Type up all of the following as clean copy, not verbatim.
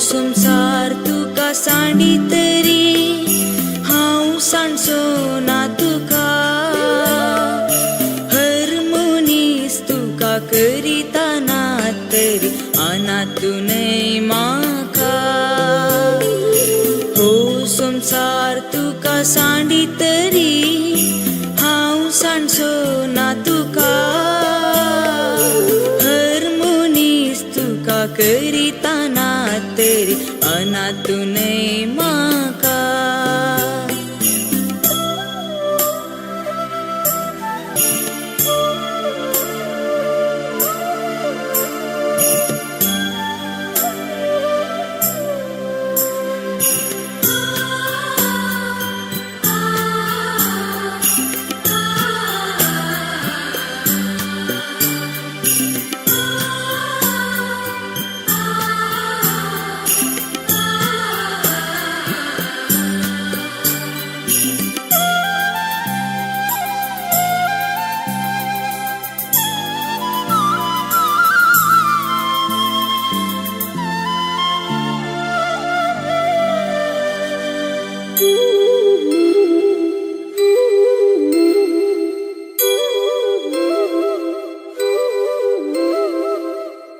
संसार तुका सांडी तरी हांव सांडचो ना तुका हर मनीस तुका करिता ना तरी अनातूनय म्हाका हो संसार तुका सांडी तरी हांव सांडचो ना तुका हर मनीस तुका करिता ना तरी अनातूनय म्हाका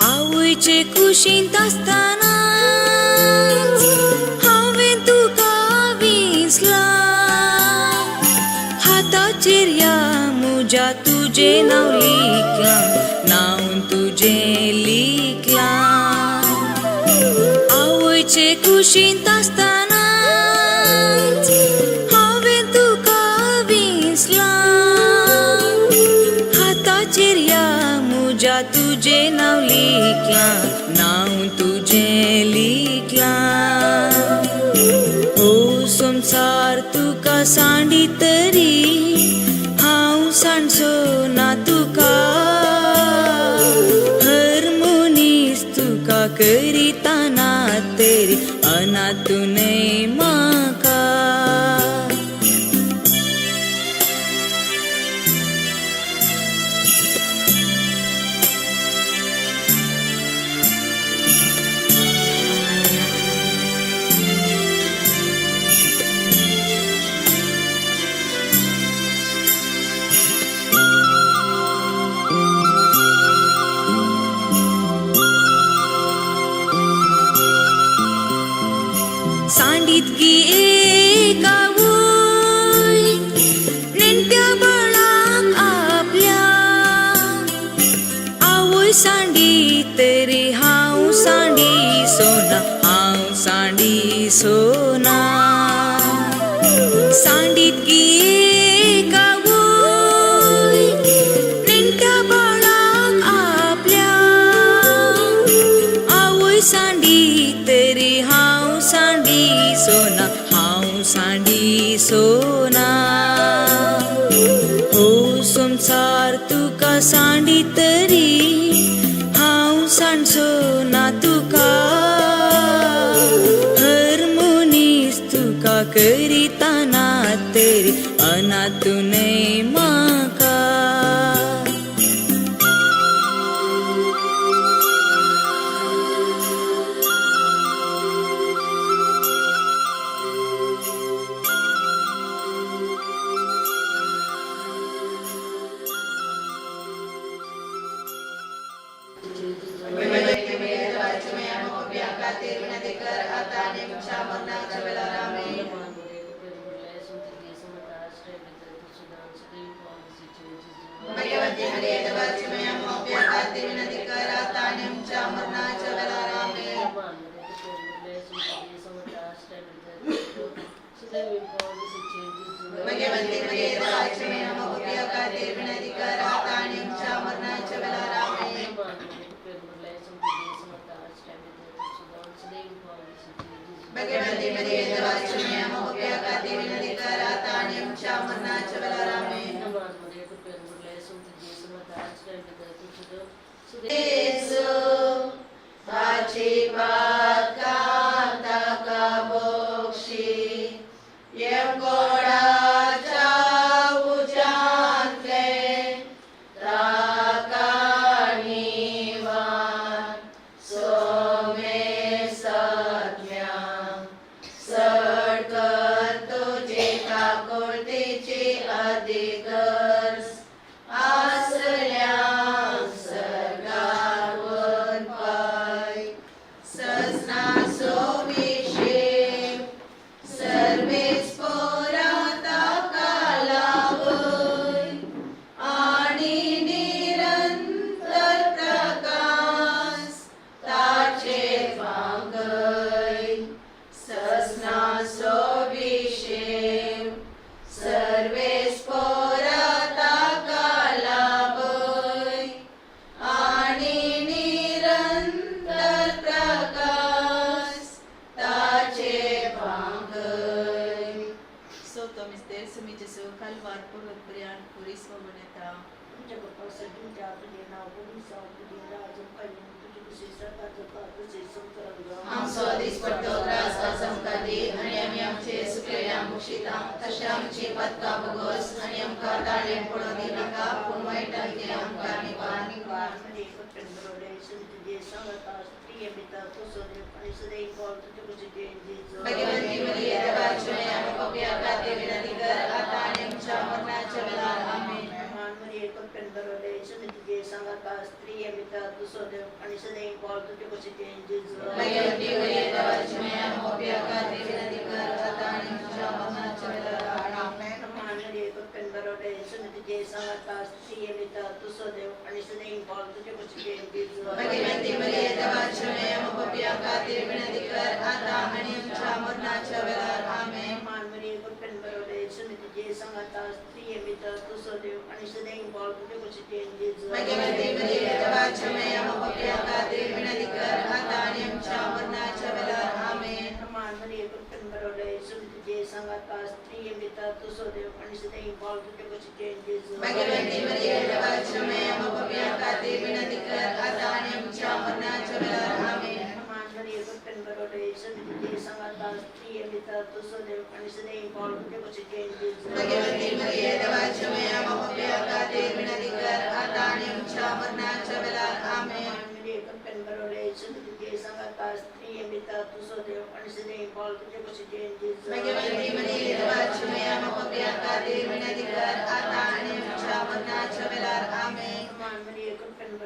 आवयचे कुशींत आसतना हांवें तुका विसला हाताचेर या म्हज्या तुजें नांव लिखलां नांव तुजें लिखलां आवयचे कुशींत आसतना हांवें तुका विसला हाताचेर या म्हज्या तुजें नांव लिखलां नांव तुजें लिखलां हो संसार तुका सांडी तरी हांव सांडचो ना तुका हर मनीस तुका करिता ना तरी अनातूनय म्हाका सांडीत गी एक आवय नेणट्या बाळाक आपल्या आवय सांडी तरी हांव सांडी सोना हांव सांडी सोना सांडीत गी एक आवय नेणट्या बाळाक आपल्या आवय सांडी तरी हांव सांडी सोना हांव सांडी सोना हो संसार तुका सांडी तरी हांव सांडचो ना तुका हर मनीस तुका करिता ना तरी अनातूनय म्हाका Sa सोमनेता तुझ्या बाप्पासाठी त्या तुझे नाव कोणी साव तुझे राज पाहिजे तुझी कशी सरकार तुझे संकल्प आमचो दिसपट्टो त्रास आमकां आनी आमी आमचे सुकलेल्या मुक्षिता तशें आमची पदकां बगोस आनी आमकां ताळें पडों दिनाका पूण वायटांतले आमकां निवार मध्ये पटकन तुझे सांगता स्त्रिय पिता तुझे आणि सदैव बोल तुझे कशी जेजू भगवंती मरिये देवाची आमी पापिया खातीर विनंती कर आता आनी आमच्या मरणाच्या वेळार आमेन मध्ये पटकन तुझे सांगता स्त्रिय पिता तुझे आणि सदैव बोल तुझे कशी जेजू भगवंती मरिये देवाची आमी पापिया खातीर विनंती कर आता आनी आमच्या मरणाच्या वेळार आमेन मध्ये पटकन तुझे सांगता स्त्रिय पिता तुझे आणि सदैव बोल तुझे कशी जेजू भगवंती मरिये देवाची आमी पापिया खातीर विनंती कर आता आनी आमच्या मरणाच्या वेळार आमेन मध्ये पटकन तुझे सांगता स्त्रिय पिता तुझे आणि सदैव बोल तुझे कशी जेजू भगवंती मरिये देवाची आमी पापिया खातीर विनंती कर आता आनी आमच्या मरणाच्या वेळार आमेन मध्ये पटकन तुझे सांगता स्त्रिय पिता तुझे आणि सदैव बोल तुझे कशी जेजू भगवंती मरिये देवाची आमी पापिया खातीर विनंती कर आता आनी आमच्या मरणाच्या वेळार आमेन मध्ये पटकन तुझे सांगता स्त्रिय पिता तुझे आणि सदैव बोल तुझे कशी जेजू भगवंती मरिये देवाची आमी पापिया खातीर विनंती कर आता आनी आमच्या मरणाच्या वेळार आमेन मध्ये पटकन तुझे सांगता स्त्रिय पिता तुझे आणि सदैव बोल तुझे कशी जेजू भगवंती मरिये देवाची आमी पापिया खातीर विनंती कर आता आनी आमच्या मरणाच्या वेळार आमेन मध्ये पटकन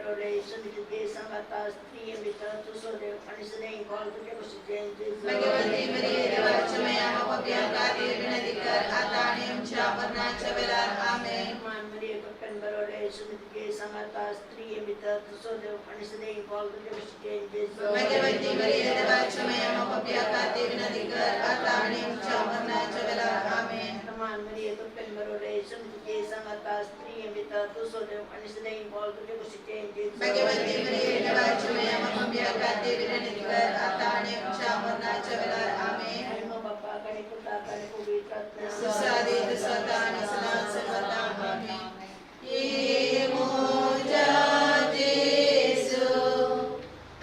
तुझे सांगता स्त्रिय पिता तुझे आणि सदैव बोल तुझे कशी जेजू भगवंती मरिये देवाची आमी पापिया खातीर विनंती कर आता आनी आमच्या मरणाच्या वेळार आमेन मध्ये पटकन तुझे सांगता स्त्रिय पिता तुझे आणि सदैव बोल तुझे कशी जेजू भगवंती मरिये देवाची आमी पापिया खातीर विनंती कर आता आनी आमच्या मरणाच्या वेळार आमेन मध्ये पटकन तुझे सांगता स्त्रिय पिता तुझे आणि सदैव बोल तुझे कशी जेजू भगवंती मरिये देवाची आमी पापिया खातीर विनंती कर आता आनी आमच्या मरणाच्या वेळार आमेन आणि मग बाप्पाकडे पुत्राकडे पवित्र आत्म्याकडे सुसादित स्वतः आणि सदा सर्वदा आमेन ये मोजा जेसु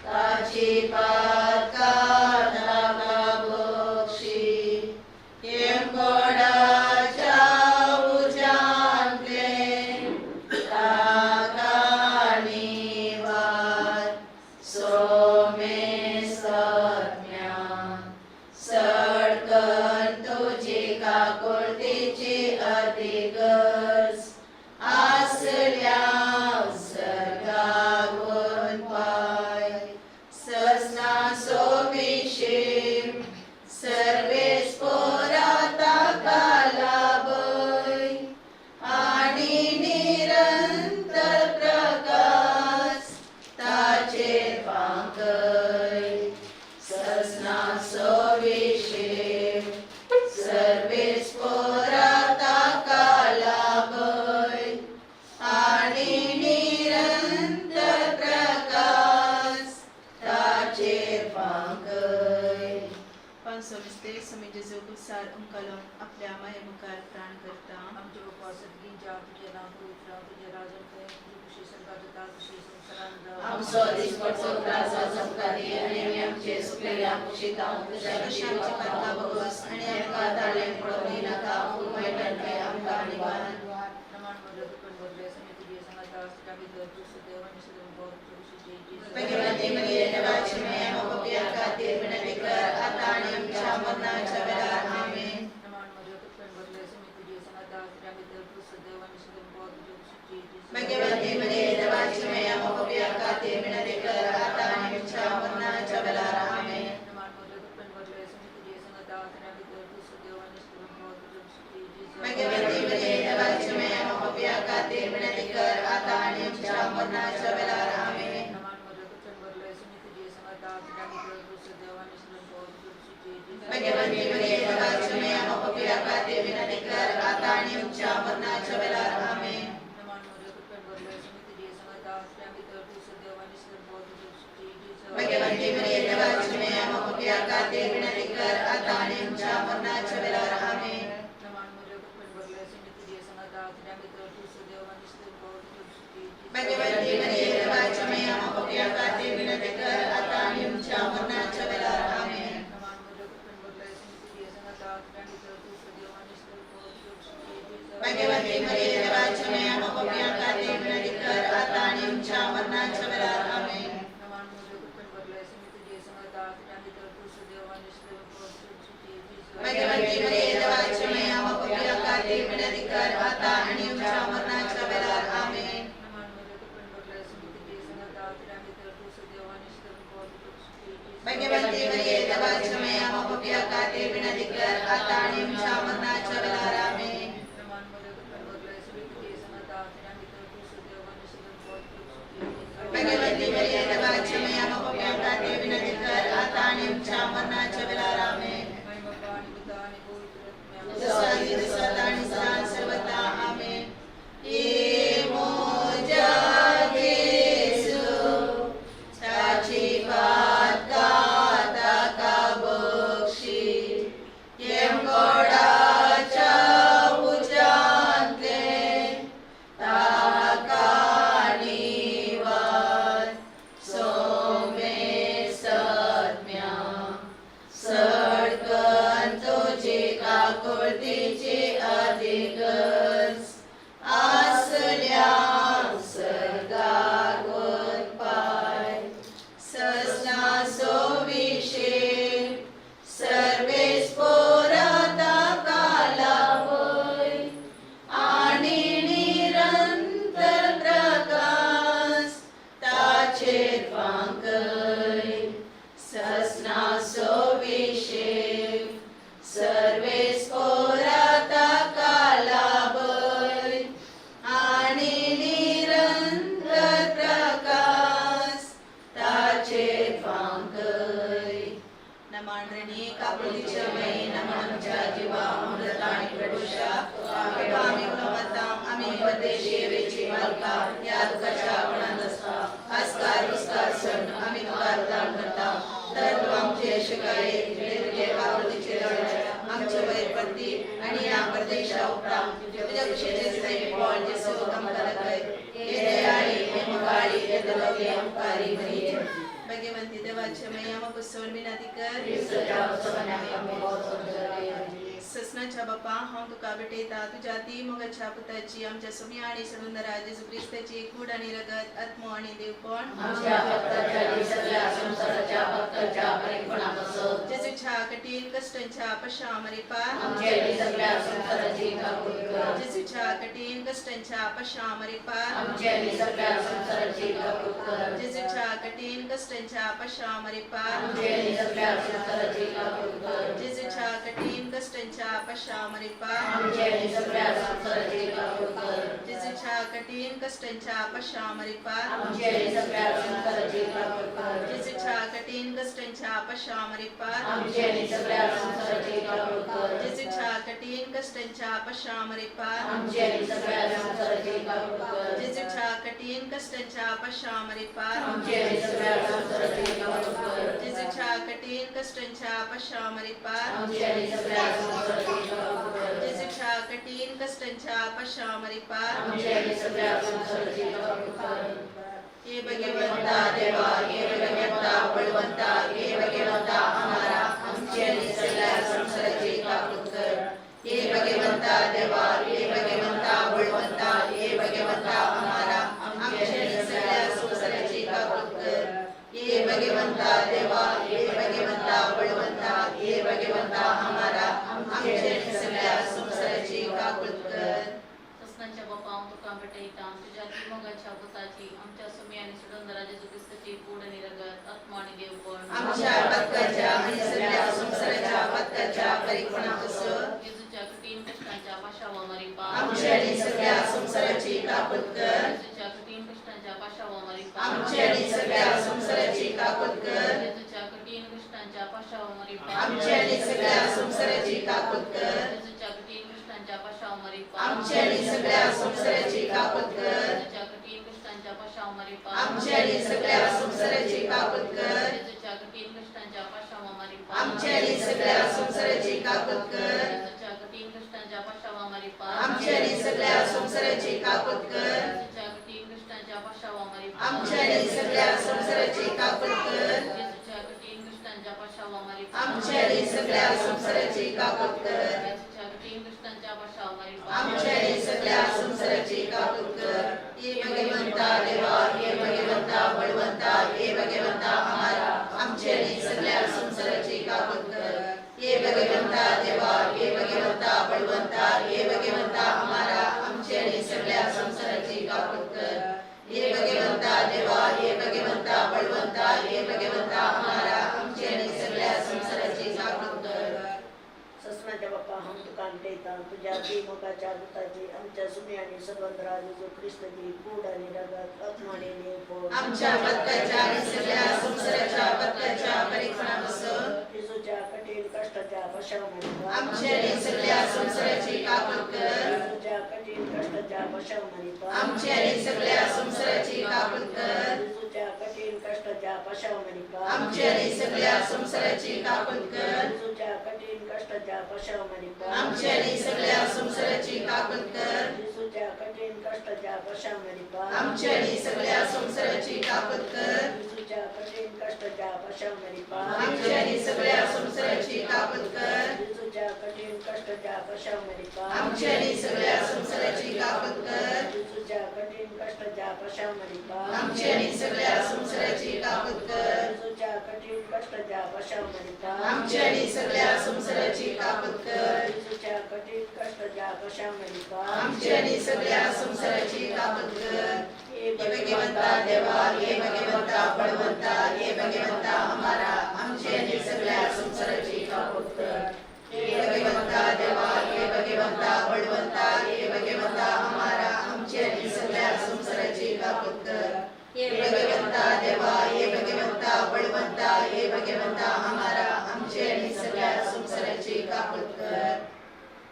ताची पाका नागा बक्षी येंबोडा आपल्या मायेमुखार प्राण करता आमचे बाप्पा सद्गींच्या तुझे नाव पवित्र तुझे राजन तुझी खुशी संघात खुशी संसारांत आमचो दिसपट्टो त्रास आमकां दी आनी आमी आमचे सुकलेल्या मुक्षिता तशें आमची पदकां बगोस आनी आमकां ताळें पडों दिनाका पूण वायटांतले आमकां निवार भगवंती मरिये देवाची आमी पापिया खातीर विनंती कर आता आनी आमच्या मरणाच्या वेळार आमेन भगवंती मरिये देवाची आमी पापिया खातीर विनंती कर आता आनी आमच्या मरणाच्या वेळार आमेन भगवंती मरिये देवाची आमी पापिया खातीर विनंती कर आता आनी आमच्या मरणाच्या वेळार आमेन भगवंती मरिये देवाची आमी पापिया खातीर विनंती कर आता आनी आमच्या मरणाच्या वेळार आमेन भगवंती मरिये देवाची आमी पापिया खातीर विनंती कर आता आनी आमच्या मरणाच्या वेळार आमेन भगवंती मरिये देवाची आमी पापिया खातीर विनंती कर आता आनी आमच्या मरणाच्या वेळार आमेन भगवंती मरिये देवाची आमी पापिया खातीर विनंती कर आता आनी आमच्या मरणाच्या वेळार आमेन भगवती मरिये देवाच्या मैया पापियांसाठी विनंती कर आता आणि आमच्या मरणाच्या वेळेला आमेन. भगवती मरिये देवाच्या मैया पापियांसाठी विनंती कर आता आणि आमच्या मरणाच्या वेळेला आमेन. भगवती मरिये देवाच्या मैया पापियांसाठी विनंती कर आता आणि आमच्या मरणाच्या वेळेला आमेन. भगवती मरिये देवाच्या मैया पापियांसाठी विनंती कर आता आणि आमच्या मरणाच्या वेळेला आमेन. भगवती मरिये देवाच्या मैया पापियांसाठी विनंती कर आता आणि आमच्या मरणाच्या वेळेला आमेन. सदा आणि सर्वदा आमेन. येमो जगेसु चाची पात गाता का बक्षी येम गोडाच्या उजांतले ताकाणीवाद सोमे सत्म्या सडकन तुझी काकुळतीची अधिकच आसल्या सर्गागोत पाय ससना सोविशे सर्वे स्फोरता कालावय आणि निरंतर प्रकाश ताचे वांकय ससना सोविशे सर्वे स्फोरता कालावय आणि निरंतर प्रकाश ताचे वांकय नमांडणी कापुलीच्या मै नमांच्या जीवा अमृत आणि प्रभूषा आम्ही गुणवत्ता आम्ही परदेशी वेची मालका या दुःखाच्या गुणांत असता आस्कार विस्कार सण आम्ही तुला दान करता तर तू आमचे शिकाये तुझे कापुलीचे लढाई आमचे वैरपत्ती आणि या परदेशा उपरा तुझ्या खुशीचे सैनिक बॉल जे सर्व काम करत आहे हे दयाळी हे मगाळी हे दलवली अंकारी मरिये. भगवंती देवाच्या मैया पुस्तवर विनंती कर ससनाच्या बापा हांव तुका भेटयता तुझ्या ती मोगाच्या पुताची आमच्या सोम्या आणि सडुंदरा जेजू क्रिस्ताची कूड आणि रगत आत्मो आणि देवपण जेजूच्या कठीण कष्टांच्या पश्चामरी पार जेजूच्या कठीण कष्टांच्या पश्चामरी पार जेजूच्या कठीण कष्टांच्या पश्चामरी पार जेजूच्या कठीण कष्टांच्या पश्चामरी पार जेजूच्या कठीण कष्टांच्या पश्चामरी पार जेजूच्या कठीण कष्टांच्या पश्चामरी पार जेजूच्या कठीण कष्टांच्या पश्चामरी पार जेजूच्या कठीण कष्टांच्या पश्चामरी पार जेजूच्या कठीण कष्टांच्या पश्चामरी पार जेजूच्या कठीण कष्टांच्या पश्चामरी पार हे भगवंता देवा हे भगवंता बळवंता हे भगवंता आम्हाला आमची आणि सगळ्या संसाराची कापूत कर. हे भगवंता देवा हे भगवंता बळवंता हे भगवंता आम्हाला आमची आणि सगळ्या संसाराची कापूत कर. हे भगवंता देवा हे भगवंता बळवंता हे भगवंता आम्हाला आमची आणि सगळ्या संसाराची कापूत कर. ससनाच्या बापा तुका भेटयता तुझ्या ती मोगाच्या पुताची आमच्या सोम्या आणि सडुंदरा जेजू क्रिस्ताची कूड आणि रगत आत्मा आणि देवपण आमच्या पत्काच्या आणि सगळ्या संसाराच्या पत्काच्या परिपूर्णापासून जेजूच्या कठीण कष्टांच्या पाशावा मरी पार आमच्या आणि सगळ्या संसाराची कापूत कर. जेजूच्या कठीण कष्टांच्या पाशावा मरी पार आमच्या आणि सगळ्या संसाराची कापूत कर. जेजूच्या कठीण कष्टांच्या पाशावा मरी पार आमच्या आणि सगळ्या संसाराची कापूत कर. जेजूच्या कठीण कष्टांच्या पाशावा मरी पार आमच्या आणि सगळ्या संसाराची कापूत कर. जेजूच्या कठीण कष्टांच्या पाशावा मरी पार आमच्या आणि सगळ्या संसाराची कापूत कर. जेजूच्या कठीण कष्टांच्या पाशावा मरी पार आमच्या आणि सगळ्या संसाराची कापूत कर. जेजूच्या कठीण कष्टांच्या पाशावा मरी पार आमच्या आणि सगळ्या संसाराची कापूत कर. जेजूच्या कठीण कष्टांच्या पाशावा कर येशूच्या कठीण कष्टांच्या पाशावा मारी आमची आणि सगळ्या संसाराची कापड कर येशूच्या कठीण कष्टांच्या पाशावा मारी आमची आणि सगळ्या संसाराची कापड कर हे भगवंता देवा हे भगवंता बळवंता हे भगवंता हमारा आमची आणि सगळ्या संसाराची कापड कर हे भगवंता देवा हे भगवंता बळवंता हे भगवंता हमारा आमची आणि सगळ्या संसाराची कापड कर हे भगवंता देवा हे भगवंता बळवंता हे भगवंता हमारा आमची आणि सगळ्या संसाराची कापड कर ससनाच्या बाप्पा हम तुका देता तुझ्या मोगाच्या भूताची आमच्या सुमी आणि सबंधरा जो ख्रिस्तची कूड आणि रगत आत्माने नेपोळ आमच्या बदकाच्या आणि सगळ्या संसाराच्या बदकाच्या परीक्षणापासून येशूच्या कठीण कष्टाच्या पशावमध्ये आमच्या आणि सगळ्या संसाराची कापड कर येशूच्या कठीण कष्टाच्या पशावमध्ये आमच्या आणि सगळ्या संसाराची कापड कर येशूच्या कठीण कष्टाच्या पशावमध्ये आमच्या आणि सगळ्या संसाराची कापड कर येशूच्या कठीण कष्टाच्या पशावमध्ये आमच्या आणि सगळ्या संसाराची कापड कर येशूच्या कठीण कष्टाच्या पशावमध्ये आमच्या आणि सगळ्या संसाराची कापड कर येशूच्या कठीण कष्टाच्या पशावमध्ये आमच्या आणि सगळ्या संसाराची कापड कर येशूच्या कठीण कष्टाच्या पशावमध्ये आमच्या आणि सगळ्या संसाराची कापड कर येशूच्या कठीण कष्टाच्या पशावमध्ये आमच्या आणि सगळ्या संसाराची कापड कर येशूच्या कठीण कष्टाच्या पशावमध्ये आमच्या आणि सगळ्या संसाराची कापड कर येशूच्या कठीण कष्टाच्या पशावमध्ये आमच्या आणि सगळ्या संसाराची कापड कर हे भगवंता देवा हे भगवंता बळवंता हे भगवंता हमारा आमच्या आणि सगळ्या संसाराची कापड कर हे भगवंता देवा हे भगवंता बळवंता हे भगवंता हमारा आमच्या आणि सगळ्या संसाराची कापड कर हे भगवंता देवा हे भगवंता बळवंता हे भगवंता हमारा आमच्या आणि सगळ्या संसाराची कापड कर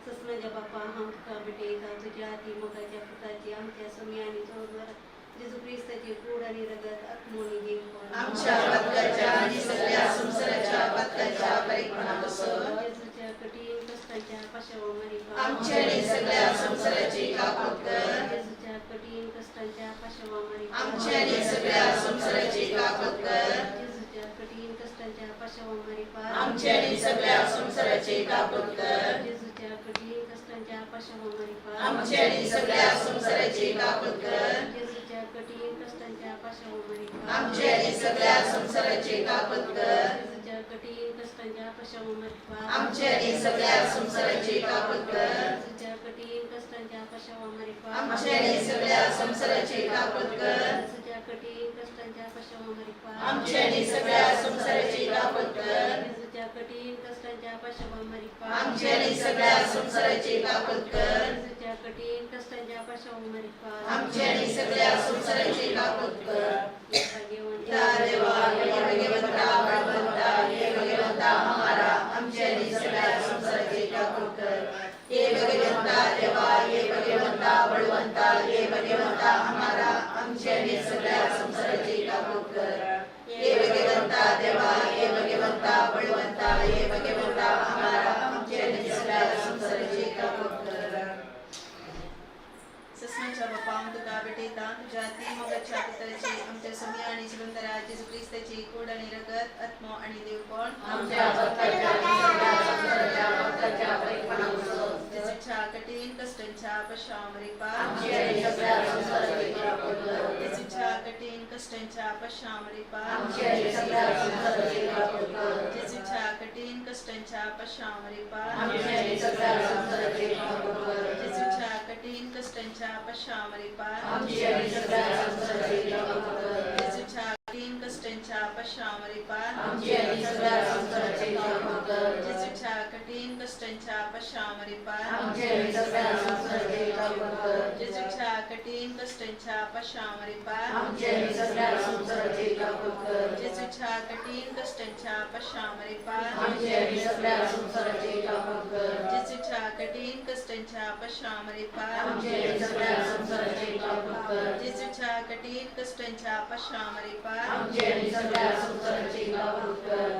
ससनाच्या बाप्पा हम तुका भेटेता तुझ्या ती मोगाच्या पुताची आमच्या समी आणि चौधर जेजू ख्रिस्ताची कूड आणि रगत आत्मोनी घेऊन आमच्या बदकाच्या आणि सगळ्या संसाराच्या बदकाच्या परीक्षणापासून जेजूच्या कठीण कष्टाच्या पाशावा मारी आमच्या आणि सगळ्या संसाराची कापड कर जेजूच्या कठीण कष्टाच्या पाशावा मारी आमच्या आणि सगळ्या संसाराची कापड कर जेजूच्या कठीण कष्टाच्या पाशावा मारी आमच्या आणि सगळ्या संसाराची कापड कर जेजूच्या कठीण कष्टाच्या पाशावा मारी आमच्या आणि सगळ्या संसाराची कापड कर जेजूच्या कठीण कष्टाच्या पाशावा मारी आमच्या आणि सगळ्या संसाराची कापड कर जेजूच्या कठीण कष्टाच्या पाशावा मारी आमच्या आणि सगळ्या संसाराची कापड कर जेजूच्या कठीण कष्टाच्या पाशावा मारी आमच्या आणि सगळ्या संसाराची कापड कर जेजूच्या कठीण कष्टाच्या पाशावा मारी आमच्या आणि सगळ्या संसाराची कापड कर जेजूच्या कठीण कष्टाच्या पाशावा मारी आमच्या आणि सगळ्या संसाराची कापड कर जेजूच्या कठीण कष्टाच्या पाशावा मारी आमच्या आणि सगळ्या संसाराची कापड कर भाग्यवंता देवा हे भगवंता बळवंता हे भगवंता हमारा आमच्या आणि सगळ्या संसाराची कापड कर हे भगवंता देवा हे भगवंता बळवंता हे भगवंता हमारा आमच्या आणि सगळ्या संसाराची कापड कर हे भगवंता देवा हे भगवंता बळवंता हे भगवंता हमारा आमच्या आणि सगळ्या संसाराची कापड कर ससनाच्या बाप्पा हम तुका भेटेता तुझ्या ती मोगाच्या पुताची आमच्या समी आणि सुगंधरा जेजू ख्रिस्ताची कूड आणि रगत आत्मा आणि देवपण आमच्या बदकाच्या आणि सगळ्या संसाराच्या बदकाच्या परीक्षणापासून जेजूच्या कठीण कष्टांच्या पश्चामरीपा आमची आणि सगळ्या संसाराची कापड कर जेजूच्या कठीण कष्टांच्या पश्चामरीपा आमची आणि सगळ्या संसाराची कापड कर जेजूच्या कठीण कष्टांच्या पश्चामरीपा आमची आणि सगळ्या संसाराची कापड कर जेजूच्या कठीण कष्टांच्या पश्चामरीपा आमची आणि सगळ्या संसाराची कापड कर जेजूच्या कठीण कष्टांच्या पश्चामरीपा आमची आणि सगळ्या संसाराची कापड कर जेजूच्या कठीण कष्टांच्या पश्चामरीपा आमची आणि सगळ्या संसाराची कापड कर जेजूच्या कठीण कष्टांच्या पश्चामरीपा आमची आणि सगळ्या संसाराची कापड कर जेजूच्या कठीण कष्टांच्या पश्चामरीपा आमची आणि सगळ्या संसाराची कापड कर जेजूच्या कठीण कष्टांच्या पश्चामरीपा आमची आणि सगळ्या संसाराची कापड कर जेजूच्या कठीण कष्टांच्या पश्चामरीपा आमची आणि सगळ्या संसाराची कापड कर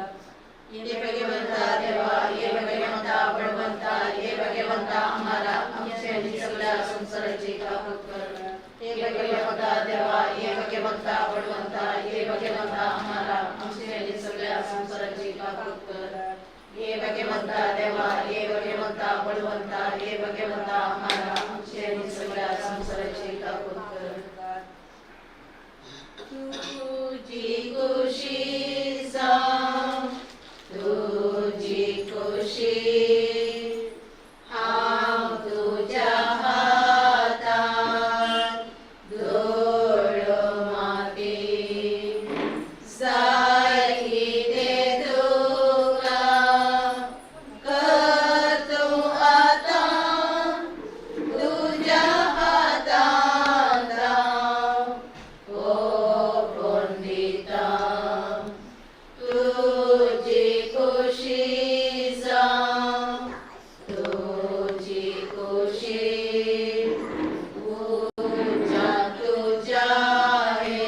हे भगवंता देवा हे भगवंता बळवंता हे भगवंता हमारा आमची आणि सगळ्या संसाराची कापड कर हे भगवंता देवा हे भाग्यवंता बळवंता हे भाग्यवंता आम्हाला आमची आणि सगळ्या संसाराची काकूत कर. हे भाग्यवंता देवा हे भाग्यवंता बळवंता हे भाग्यवंता आम्हाला आमची आणि सगळ्या संसाराची काकूत कर. तुझी खुशी सांग तुझी खुशी हांव तुझ्या हातांत धूळ माती जाय कितें तुका कर तूं आतां तुझ्या हातांत ओपन दिता. तुझी खुशी सांग तुझी खुशी तुझ्या हे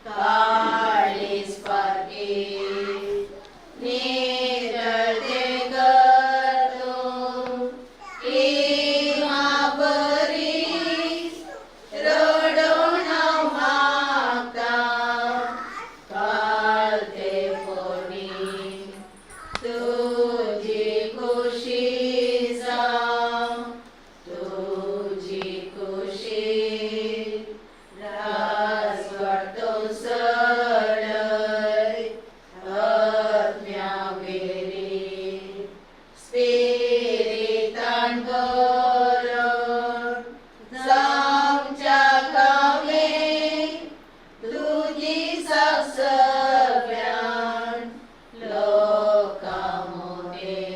काळीज पारखी निरते कर तूं किंवा बरी रडून हांव मागता काल ते पोरणी. तुझी खुशी सांग तुझी खुशी राजवटो सडय अज्ञा वेरी स्पिरितान बरोड जावच्या कामे तुझी साथ सगळ्यान लोकां मोगे.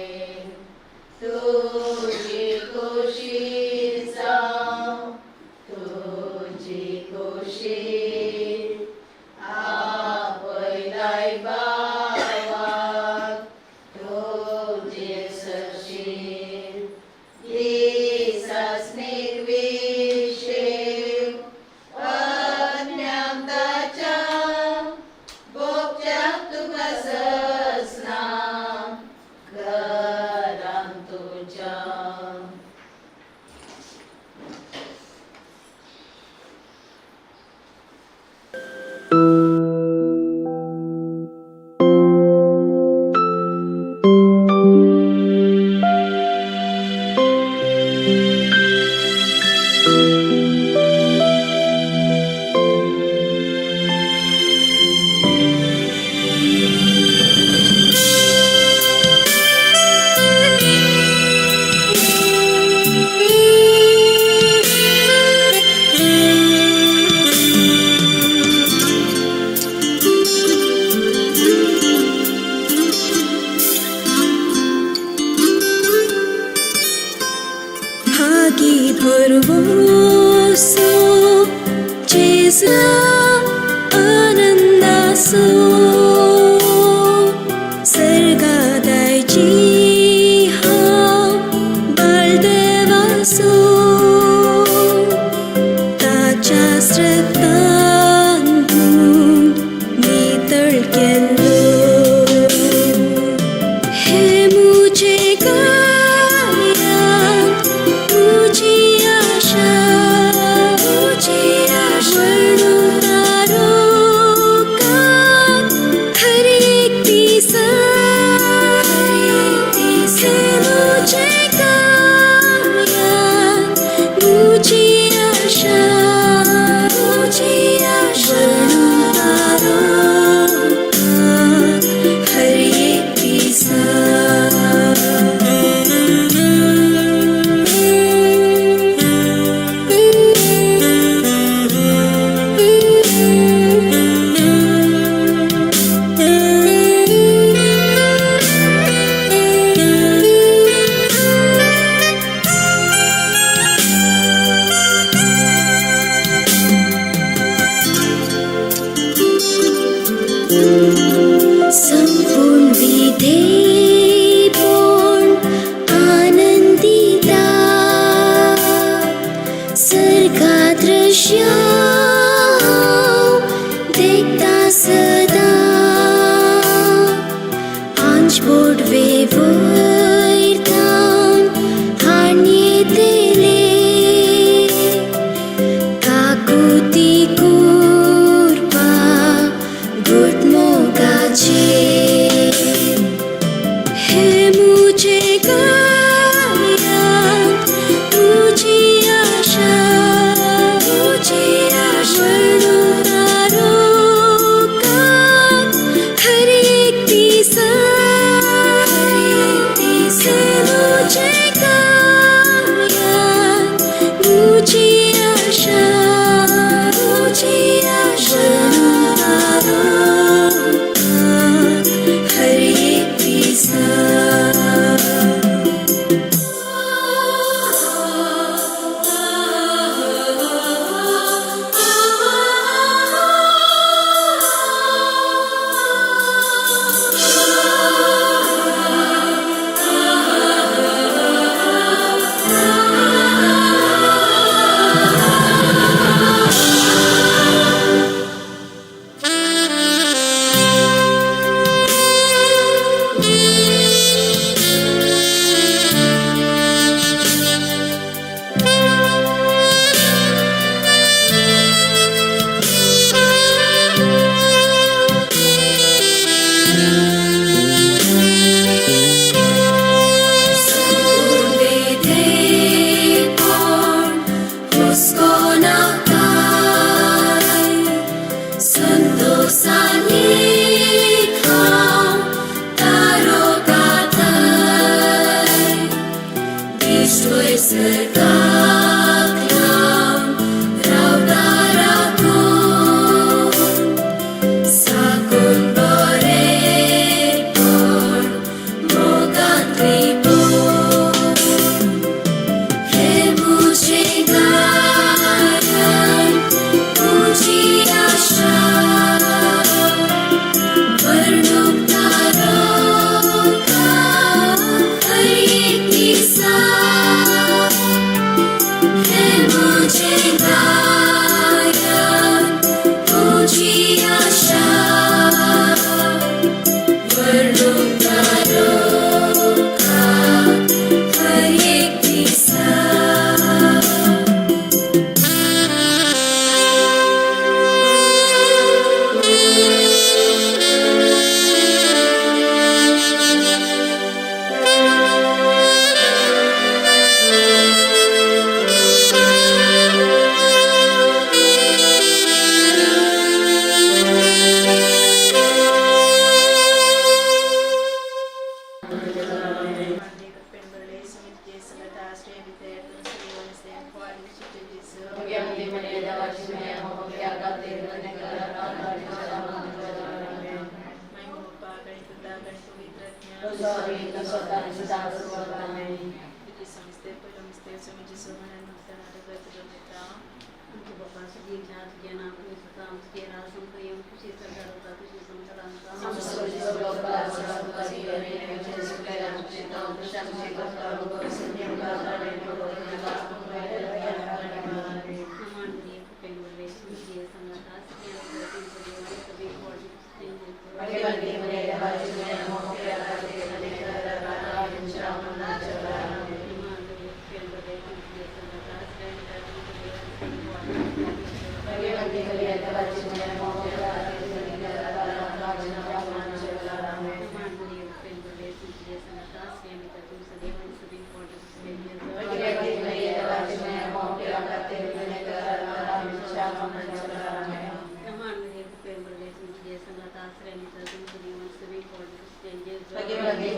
तुझी खुशी सांग तुझी खुशी आपयलाय बावाक तुझे सरशील दिसास निर्विशेव अज्ञाताच्या बोपच्याक तुका ससना घरान तुझ्या. भागी भरवोसो जेजू आनंदासो सर्गादायची हांव बाळदेवासो ताच्याच रक्तान धुवन नितळ केल्लो. हे मुजे गायान तुझी आशा म्हणून आरोग्यात हर एक दिसा हे मुजे गायान तुझी आशा म्हणून आरोग्यात हर एक दिसा. संपूर्ण विधेयपण आनंदिता सर्गात दृश्य देखता सदा आंचपोट वेवैरतान हान्येतेले काकुतिकू है मुझे गाया मुझे आशा वर्णों का हर एक दिशा से मुझे गाया मुझे आशा हर एक दिशा Bagaimana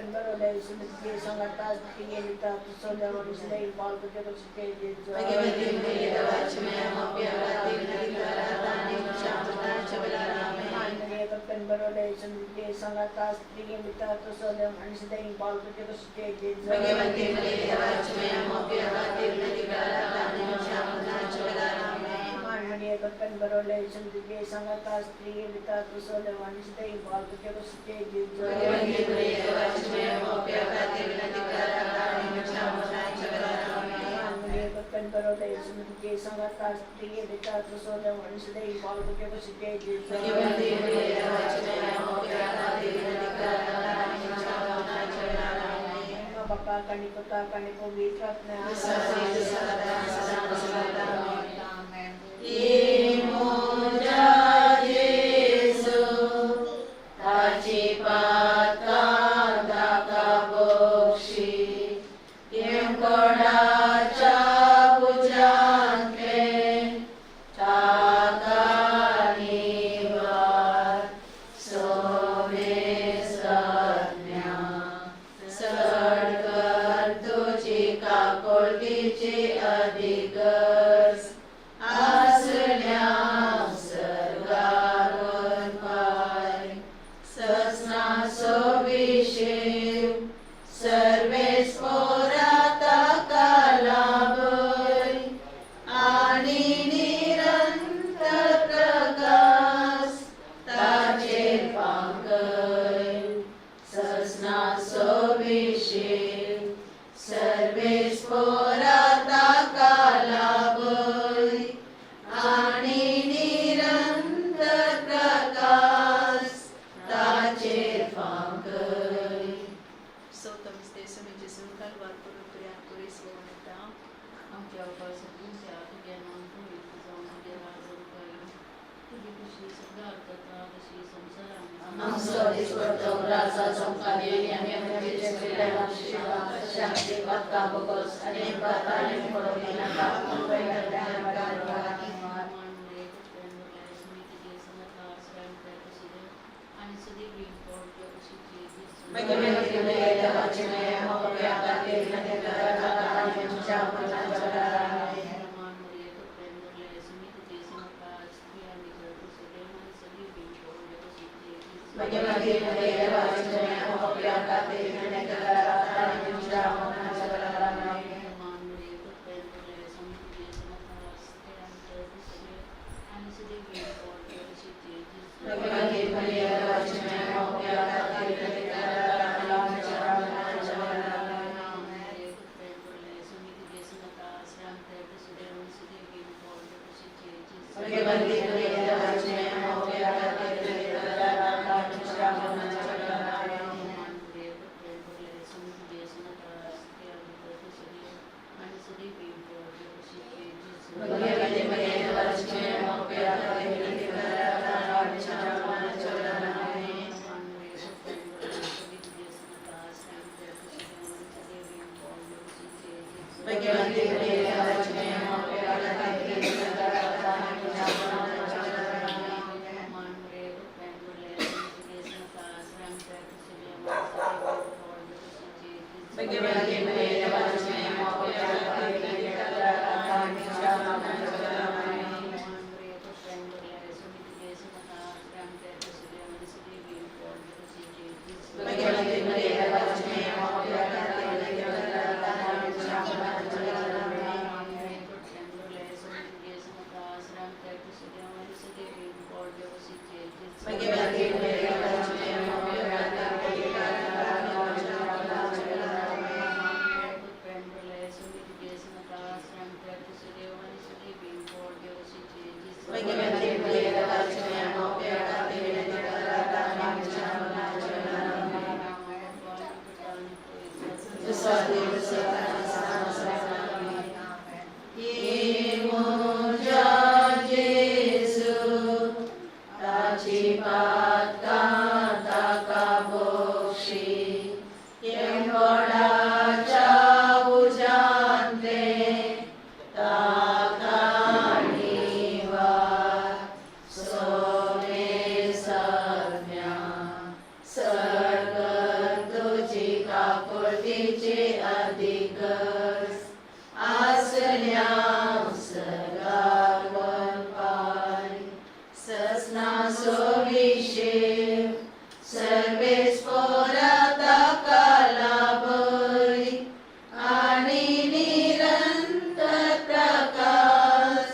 Thank बरोले सुमित्रे संगता स्त्रिये विता तुसोले मनुष्य पाल के तो सिटे भगवती मरिया वाचमय मोप्यागाति विनतिकारातानि शामता चबलारामे माननीय कपन बरोले सुमित्रे संगता स्त्रिये विता तुसोले मनुष्य पाल के तो सिटे भगवती मरिया वाचमय मोप्यागाति विनतिकारातानि शामता चबलारामे माननीय कपन बरोले सुमित्रे संगता स्त्रिये विता तुसोले मनुष्य पाल के तो सिटे भगवती मरिया वाचमय मोप्यागाति विनतिकारातानि शामता चबलारामे माननीय कपन बरोले सुमित्रे संगता स्त्रिये विता तुसोले मनुष्य पाल के तो सिटे भगवती मरिया वाचमय मोप्यागाति विनतिकारातानि Shamta चबलारामे Bapa kani kota kani pavitra Sasi sada sada sada Amen. Imoja Yesu Tachipata Dakabokshi Yemkoda Chabujante Takanivar Somesatnya Sarkar Tuchika Koltichi Adigas Asnyam Sargarun Pai Sasna Sobishim Sarves Porata Kalabai Ani Nirantar Prakas Tajir Pankai Sasna Sobishim Sarves Porata Kalabai Ani Nirantar Prakas Tajir Pankai Solta misterioso de Jesus, Calvário, por criar por isso, então. आमच्या उपासकांच्या ज्ञानांतून जाऊन देवाचं काही तुझी खुशी सुधारता जशी संसारामध्ये Amsori Swarta Rasa Samkani Yami Amritis Vilana Shiva Shakti Vatka Bogos Anim Kata Anim Koromina Kapu Veda Dana Madhava Bhagavati Veda Vachimaya Mokapyakati Vinatikaratani Chamana Chavarami Bhagavati Veda Vachimaya Mokapyakati Vinatikaratani Chamana Chavarami Bhagavati Veda Vachimaya Mokapyakati Vinatikaratani Chamana Chavarami Bhagavati Veda Vachimaya Mokapyakati Vinatikaratani Chamana Chavarami Bhagavati Veda Vachimaya Mokapyakati Vinatikaratani Chamana Chavarami Bhagavati Veda Vachimaya Mokapyakati Vinatikaratani Chamana Chavarami Bhagavati Veda Vachimaya Mokapyakati Vinatikaratani Chamana Chavarami Bhagavati Veda Vachimaya Mokapyakati Vinatikaratani Chamana Chavarami Bhagavati Veda Vachimaya Mokapyakati Vinatikaratani Chamana Chavarami Bhagavati Veda Vachimaya Mokapyakati Vinatikaratani Chamana Chavarami Sati Sata Sana Sana Imoja Jesu Tachipat Kata Kabokshi Yemkoda Chabujante Takaniva Somesatnya Sarkar Tuchika सोविशे सर्वे स्फोराता कालाभय आणि निरंतर प्रकाश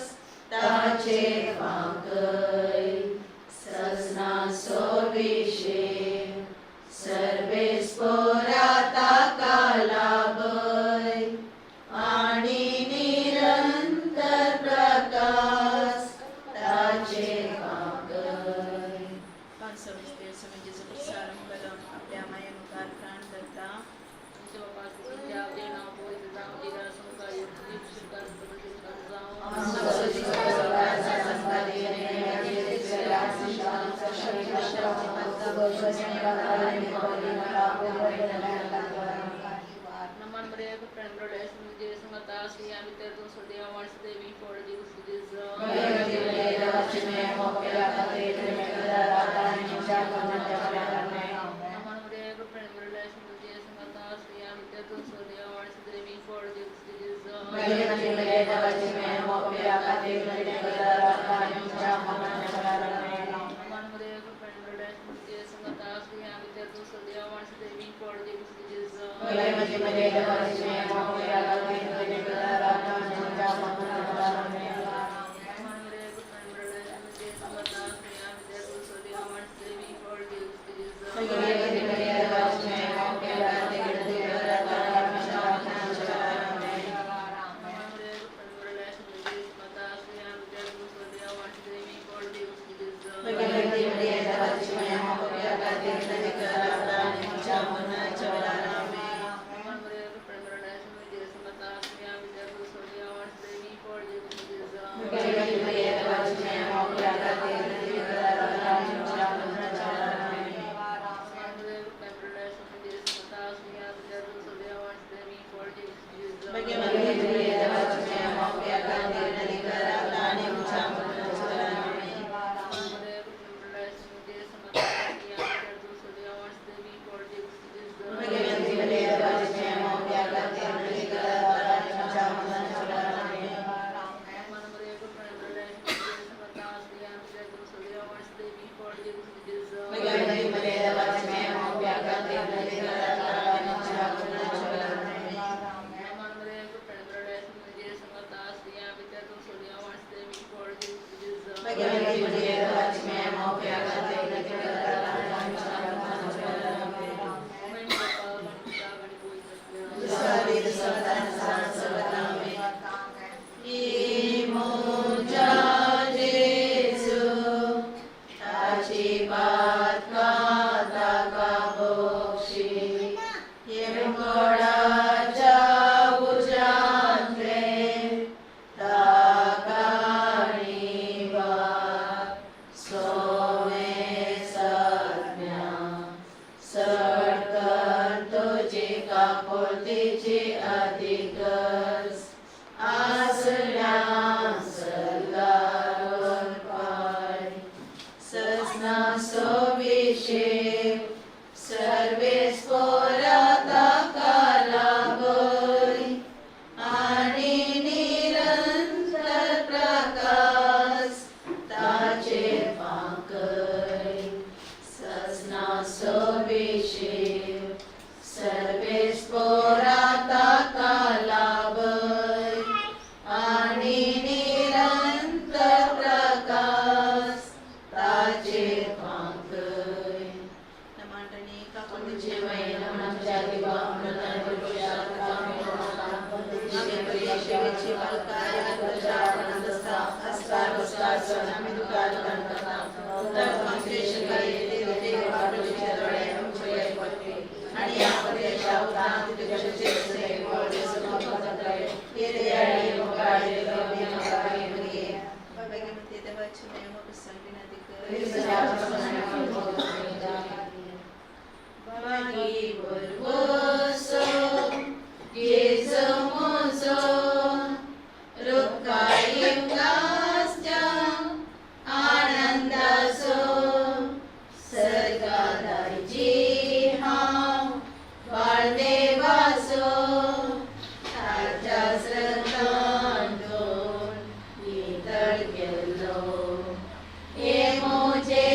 ताचे वाकय सजना सोविशे सर्वे स्फोराता कालाभय आणि निरंतर प्रकाश ताचे वाकय. 520 म्हणजे जो प्रसारण कलम आपल्या मायानुसार प्राण करता Naman mereka berproses menjadi semata asli yang diterus sedia wanita dewi for the Naman mereka berproses menjadi semata asli yang diterus sedia wanita dewi for the Naman mereka berproses menjadi semata asli yang diterus sedia wanita dewi for the Emoje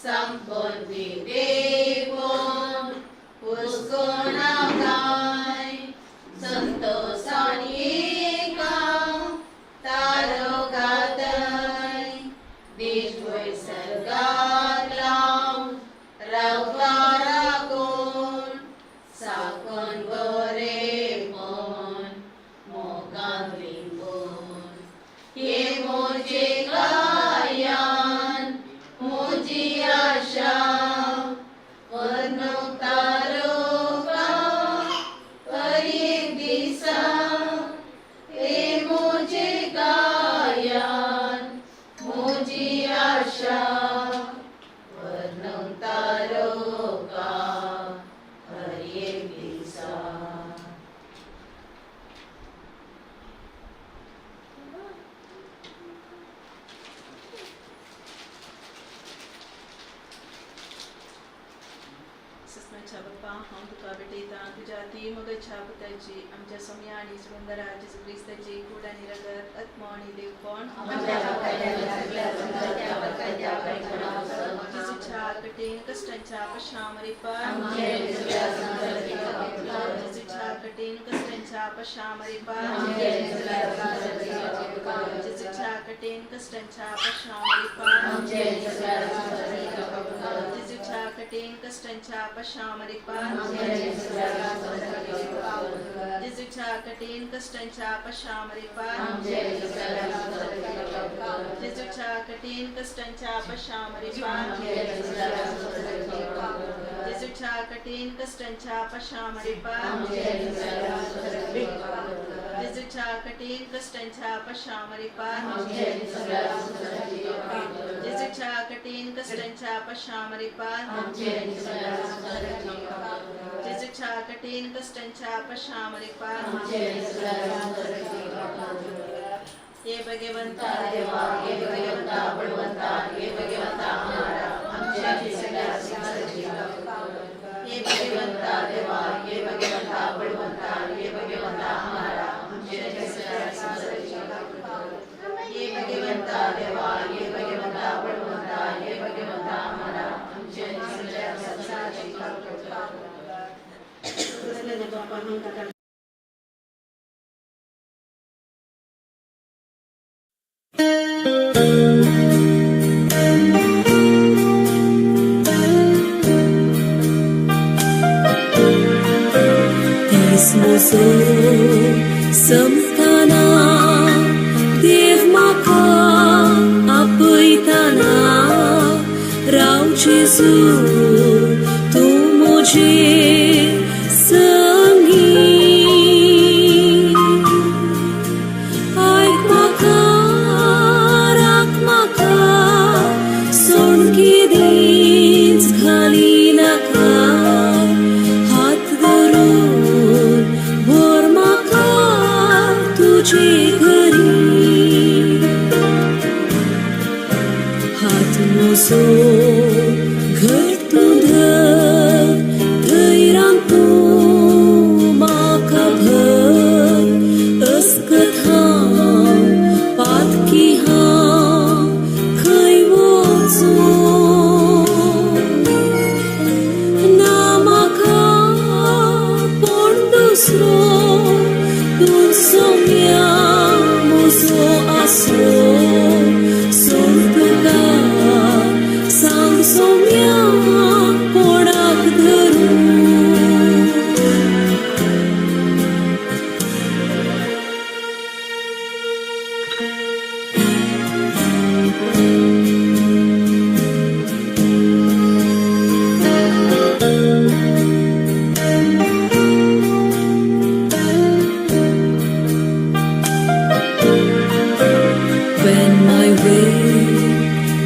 संपत्ति देवोन पुष्कोणाकाय संतोषानी का तारो गाताय देशोय सरगालाम रावकारा कोण साकोन गोरे मन मोगान लिंबोन हे मोजे गायान मोजी आशा वर्णो तारो का परी दिसा हे मोजे गायान मोजी आशा वर्णो तारो का परी दिसा. सस्माच्या बाप्पा हांव तुका भेटयता तुज्या ती मगच्या पुताची आमच्या सोम्या आनी सुगंधरा जेजू क्रिस्ताची कूड आनी रगत आत्मा आनी देवपण जेजूच्या कठीण कश्टांच्या पश्चामरीपार जेजूच्या कठीण कश्टांच्या पश्चामरीपार जेजूच्या कठीण कश्टांच्या पश्चामरीपार जेजूच्या कठीण कष्टांच्या पश्चामरीपार जेजूच्या कठीण कष्टांच्या पश्चामरीपार जेजूच्या कठीण कष्टांच्या पश्चामरीपार जेजूच्या कठीण कष्टांच्या पश्चामरीपार जेजूच्या कठीण कष्टांच्या पश्चामरीपार जेजूच्या कठीण कष्टांच्या पश्चामरीपार जेजूच्या कठीण कष्टांच्या पश्चामरीपार हे भगवंता देवा हे भगवंता बळवंता हे भगवंता हमारा आमच्या सगळ्यांसाठी हे भगवंता देवा हे भगवंता बळवंता हे भगवंता हमारा आमच्या सगळ्यांसाठी हे भगवंता देवा हे भगवंता बळवंता हे भगवंता हमारा आमच्या सगळ्यांसाठी बाप्पा हम तुका Ismoso samtana Dev maka apaitana Rao Jesu tu mujhe sangi Aik maka rak maka sonki dins khali naka हात धरून भोर माका तुझे घरी हात मोसो घर तुझं धैर्यान तूं माका भर अस्कथा पातकी हांव खंय वचूं तूं सोम्या मोसो आसो सोड तुका सांग सोम्या कोणाक धरून When my way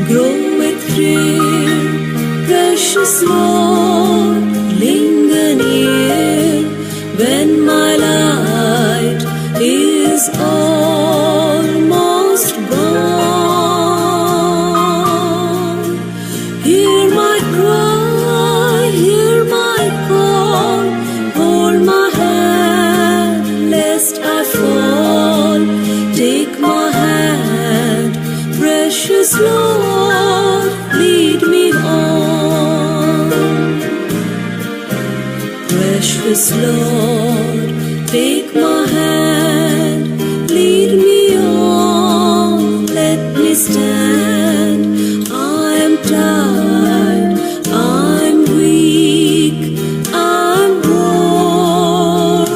groweth drear, precious Lord, linger near. When my light is almost gone, hear my cry, hear my call, hold my hand lest I fall. Take my hand, precious Lord, lead me on. Precious Lord, take my hand, lead me on, let me stand. I am tired, I'm weak, I'm worn.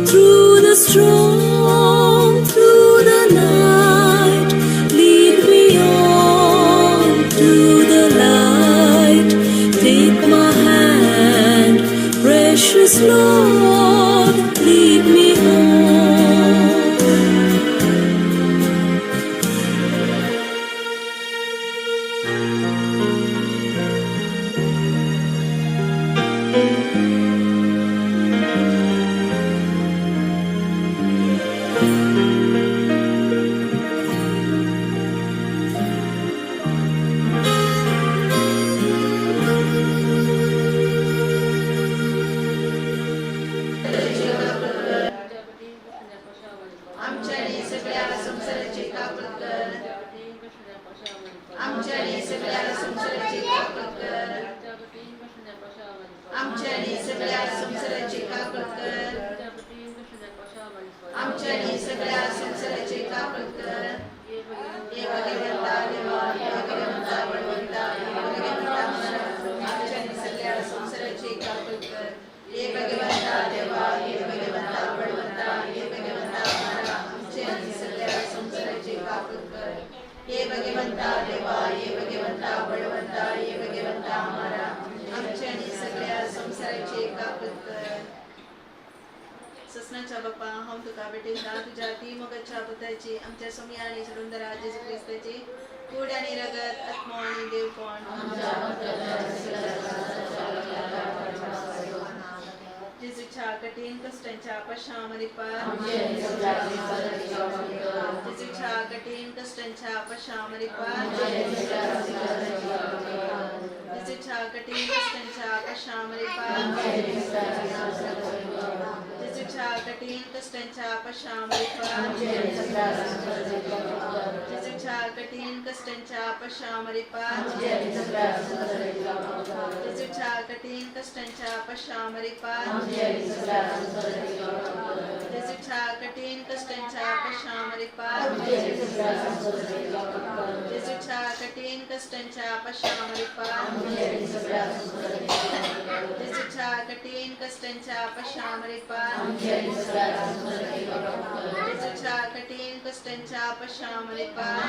Through the storm, through the night, lead me on to the light. Take my hand, precious Lord, lead me on. आमच्याने सगळ्या संसाराची कापड कर आमच्याने सगळ्या संसाराची कापड कर आमच्याने सगळ्या संसाराची कापड कर आमच्याने सगळ्या संसाराची कापड कर हे भगवंता देवा हे भगवंता बळवंता हे भगवंता आमच्याने सगळ्या संसाराची कापड कर हे भगवंता देवा हे भगवंता बळवंता हे भगवंता आमच्याने सगळ्या संसाराची कापड कर हे भगवंता देवा हे भगवंता बळवंता हे भगवंता आम्हाला आमच्याने सगळ्या संसाराची कापड कर. ससनाच्या बाप्पा हम तुका भेटेता तुझ्या ती मगच्या पुताची आमच्या स्वामी आणि सुंदरा जेजू ख्रिस्ताची कूड आणि रगत आत्मा आणि देवपण जेजूच्या कठीण कष्टांच्या पश्चामध्ये पार जेजूच्या कठीण कष्टांच्या पश्चामध्ये पार जेजूच्या कठीण कष्टांच्या पश्चामध्ये पार जेजूच्या कठीण कष्टांच्या पश्चामध्ये पार जेजूच्या कठीण कष्टांच्या पश्चामध्ये पार जेजूच्या कठीण कष्टांच्या पश्चामध्ये पार जेजूच्या कठीण कष्टांच्या पश्चामध्ये पार जेजूच्या कठीण कष्टांच्या पश्चामध्ये पार जेजूच्या कठीण कष्टांच्या पश्चामध्ये पार जेजूच्या कठीण कष्टांच्या पश्चामध्ये पार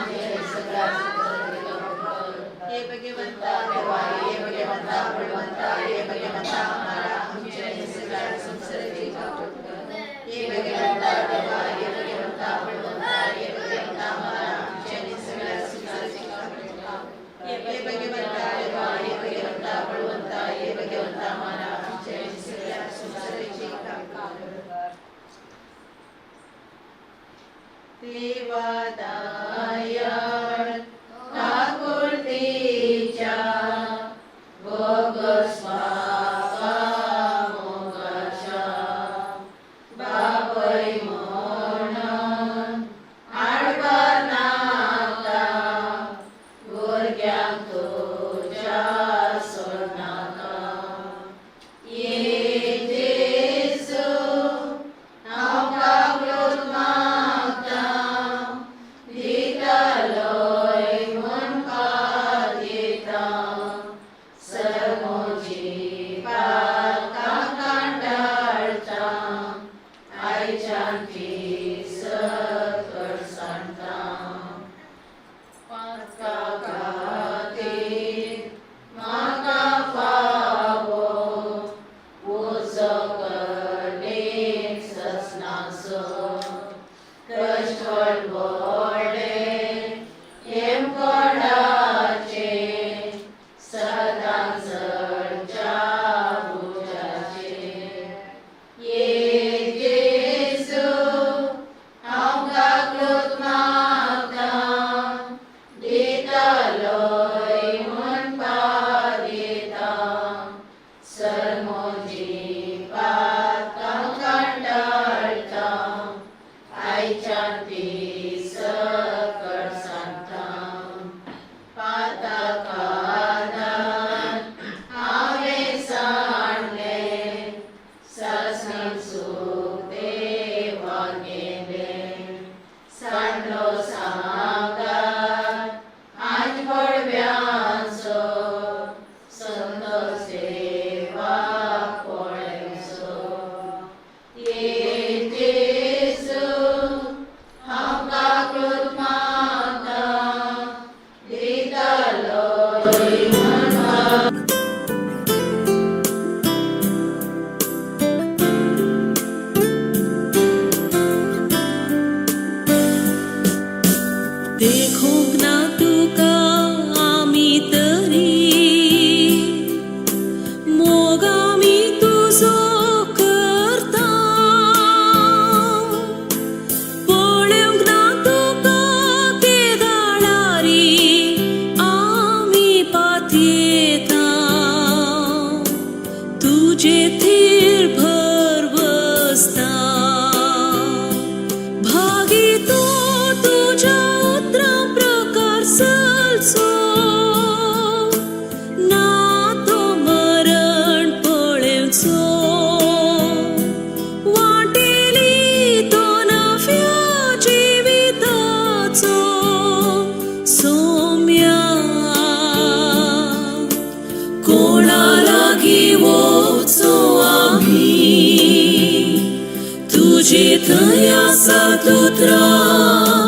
हे भगवंता देवा हे भगवंता बळवंता हे भगवंता आम्हाला आमच्याने सगळ्या संसाराची कापड कर हे भगवंता देवा हे भगवंता बळवंता हे भगवंता आम्हाला आमच्याने सगळ्या संसाराची कापड कर हे भगवंता देवा हे भगवंता बळवंता हे भगवंता आम्हाला आमच्याने सगळ्या संसाराची कापड कर. देवादायाळ ठाकूर तिच्या भोगस्वावा मोगाच्या बाबई म्हणून आडवा नाका भुरग्यांक तुझ्या सोडनाका ये जेजू आमकां क्रोध मागता देखूंक ना तुका आमी तरी मोग आमी तुजो करता पळोवंक ना तुका केदाळारी आमी पातयेता तुजे थीर भर बसता भागी तो तुझ्या उतरां प्रकार चलचो ना तो मरण पळेवचो वाटेली तो नव्या जिविताचो सौम्या कोणा लागीं वचो आमी तुजी थंय आसात उतरां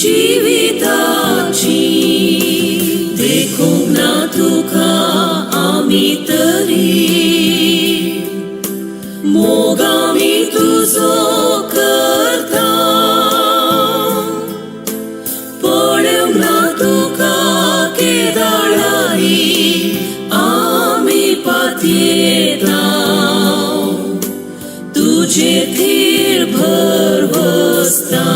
जिविताची देखूंक ना तुका आमी तरी मोग आमी तुजो करता पळोवंक ना तुका केदाळारी आमी पातयेता तुजे थीर भर बसता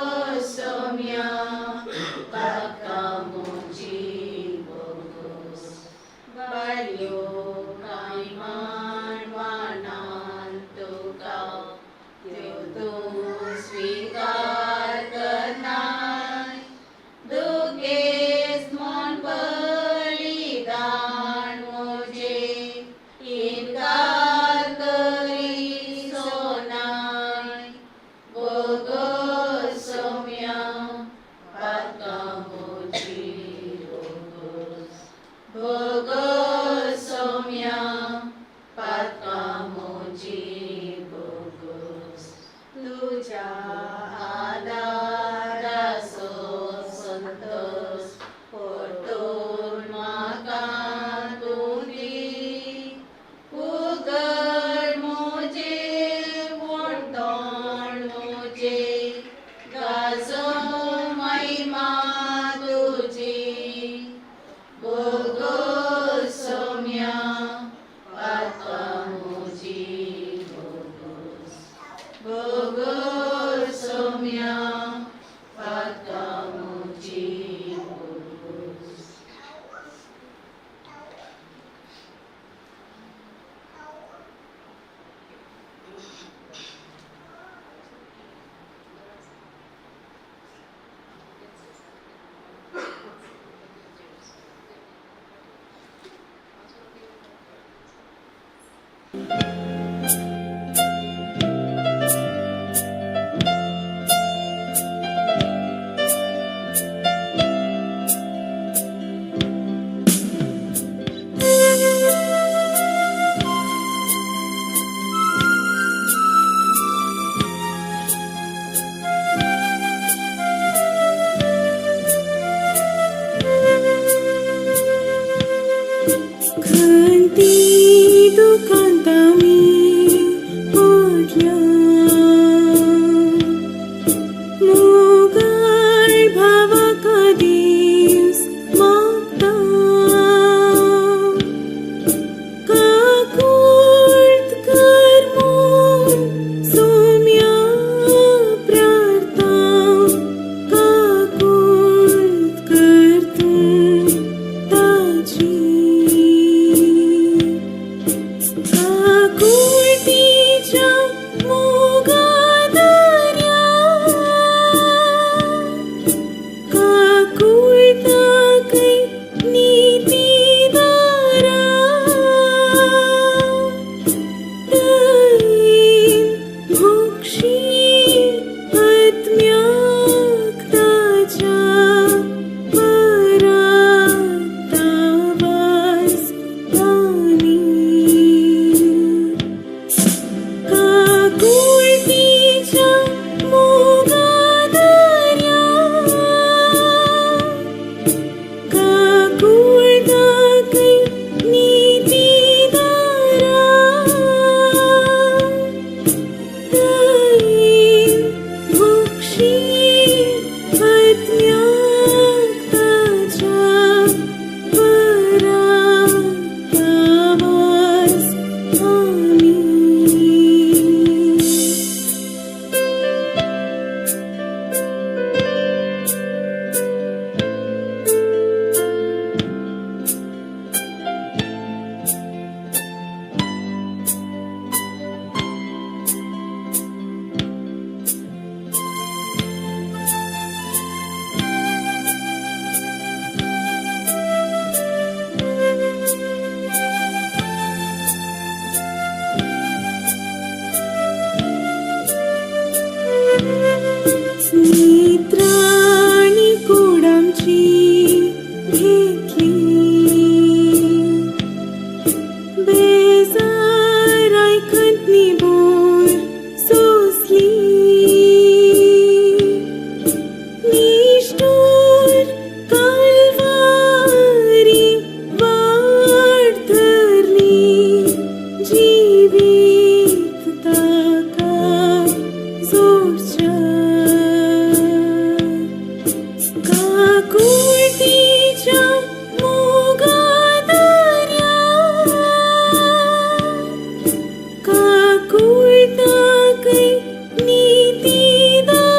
Bogosomia, Pakamuji, Bogos, Balyo, Kaiman, Manan, Tukau, Tyoto, Svikar, Karnai, Dukes, Mon, Balidan, Mujhe, Inkar, Kari, Sonai, Bogosomia, Pakamuji, Bogos, Bogosomia, Pakamuji, Bogos, Tuja Adara Santos, Porton Makan Tundi, Pugar Mujhe, Wardon Mujhe, Gazo Maima Tuji, Bogosomia, Pakamuji, Bogos, Bogosomia, Pakamuji, Bogos. Kanti dukantami podya Mugar bhavakadis magta Kakurt karmon somya prartha Kakurt kartum taji Kakurtija mogadarya Kakurta kai niti dara Dain bhukshi atmyaktaja Paratavas tani Kakurtija mogadarya Kakurta kai niti dara Dain bhukshi atmyaktaja Paratavas tani मित्रांनी कुडामची घेतली बेजार ऐकत निबोर socially निष्ठुर कालवारी वाट धरली जीवित ताका जोरच्या Kakurtija mogadarya Kakurta kai niti dara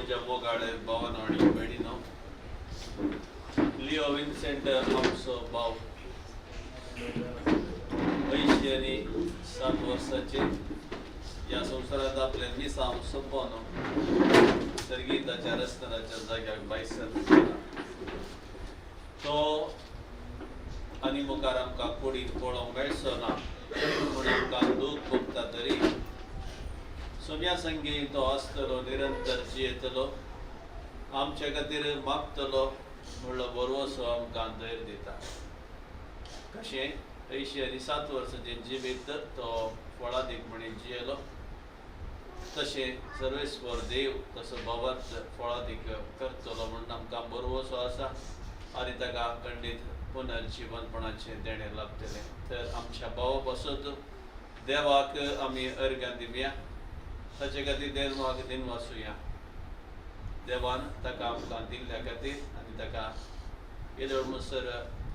म्हज्या मोगाळे भावानो आनी भयणीनो, लिओ विन्सेंट आमचो भाव 87 वर्साचे ह्या संवसारांत आपले निसाम सोंपोवन सर्गीताच्या रस्त्याच्या जाग्याक बायसर तो आनी मुखार आमकां कोडीन पळोवंक मेळचो ना, पूण आमकां दूख भोगता तरी सोम्या संगी तो आसतलो, निरंतर जियेतलो, आमचे खातीर मागतलो म्हणलो बरवसो आमकां धैर्य दिता. कशें 87 वर्साचे जिवीत तो फळादीक म्हणून जियेलो, तशें सर्वेस्वर देव तसो भगवंत फळादीक करतलो म्हणून आमकां बरवसो आसा आनी ताका खंडीत पुनर्जीवनपणाचें देणें लाभतलें. तर आमच्या भावा पासत देवाक आमी अर्घ्यां दिवया, ताचे खातीर देवाक दिनवासुया. देवान ताका आमकां दिल्ल्या खातीर आनी ताका येदोळ मुसर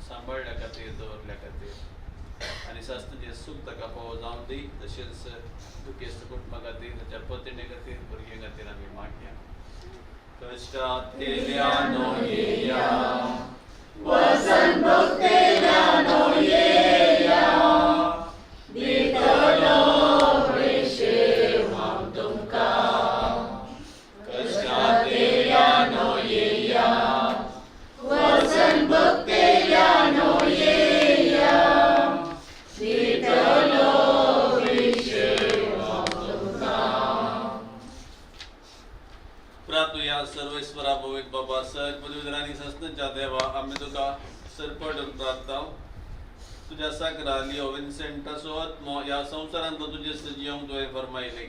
सांबाळल्या खातीर दवरल्या खातीर आनी सासणाचें सूख ताका फावो जावं दी. तशेंच दुखेस्त कुटुंबा खातीर, ताच्या पत्नी खातीर, भुरग्यां खातीर आमी मागया. कश्टांत केल्यानो येया, वसन भोगतेल्यानो येया, दितलो रेशेव हांव तुमकां. कश्टांत केल्यानो येया, वसन भोगतेल्यानो येया, दितलो रेशेव हांव तुमकां. प्रार्थूया. सर्वेस्वरा पवित्र बाबा सर पदवीधर आनी सस्तांच्या देवा, आमी तुका सरपटून प्रार्थाव. तुज्या साकरा लिओ विन्सेंटाचो आत्मो ह्या संवसारांत तुजे जियोंक तुवें फरमायली.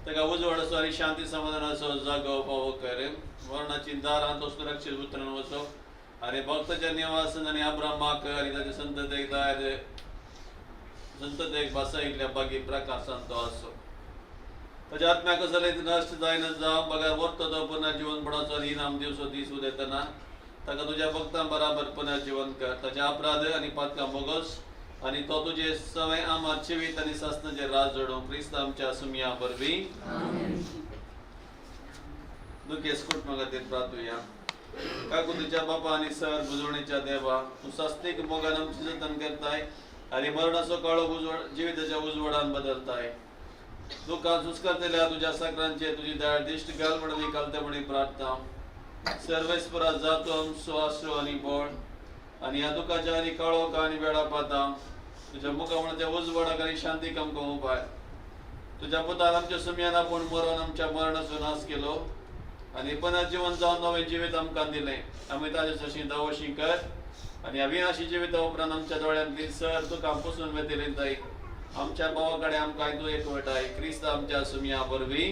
ताका उजवाडाचो आनी शांती समाधानाचो जागो फावो कर. मरणाची दारां तो सुरक्षीत उतरून वचो आनी भक्ताच्या निवासान आनी अब्रामाक आनी ताच्या संततेक बसयिल्ल्या बागी प्रकाशांत तो आसो. ताच्या आत्म्याक जालें नश्ट जायना जावं, बगार वर्तो तो पुनर्जीवनपणाचो इनाम दिवचो दीस उदेतना ताका तुज्या भक्तां बराबर पुनर्जीवन कर. ताच्या अपराध आनी पातकां मोगोस आनी तो तुजे सवय आमार जिवीत आनी सासणाचे राज जोडूं क्रिस्त आमच्या सुमया वरवीं. दुखेस्त कुटुंबा खातीर प्रार्थूया. काकू तुज्या बापा आनी सर बुजवणेच्या देवा, तूं सास्तीक मोगान आमची जतन करताय आनी मरणाचो काळो उजवड जिविताच्या उजवडान बदलताय. दुखां सुस्कारतेल्या तुज्या साकरांचे तुजी दयाळ दिश्ट घाल म्हणून कालते म्हणून प्रार्थना. सर्वेस्परा जातो आमचो आश्रो आनी बळ आनी ह्या दुखाच्या आनी काळोखा आनी वेळा पाता तुज्या मुखामणाच्या उजवडाक आनी शांतीक आमकां उपाय. तुज्या पुतान आमच्या सुमयान आपूण मरोन आमच्या मरणाचो नाश केलो आनी पुनर्जीवन जावन नवें जिवीत आमकां दिलें. आमी ताचे जशी दावोशी कर आनी अविनाशी जिविता उपरांत आमच्या दोळ्यांतली सर तुका पुसून वेतिरिताय. आमच्या भावा कडेन आमकां तूं एकवटाय. क्रिस्त आमच्या सुमया वरवीं.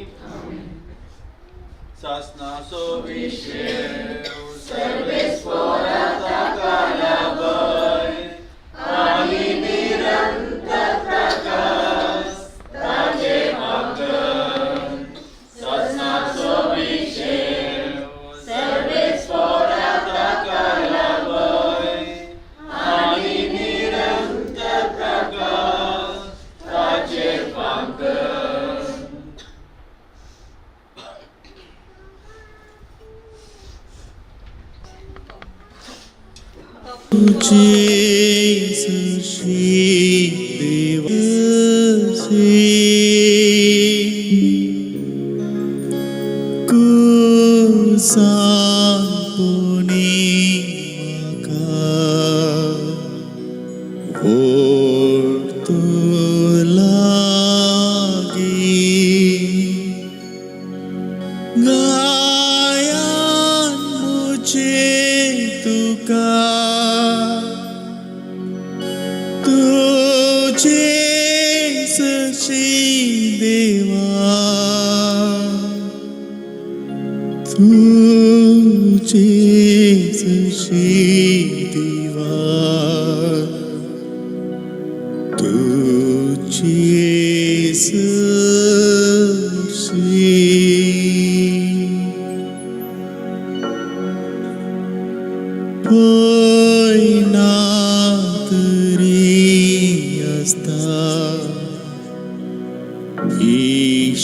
सासणाचो विशेव सर्वेस्परा ताका लागय आनी निरंतर प्रकाश ताचे मागन. सासणाचो विशेव सर्वेस्परा ताका लागय आनी निरंतर प्रकाश ताचे मागन.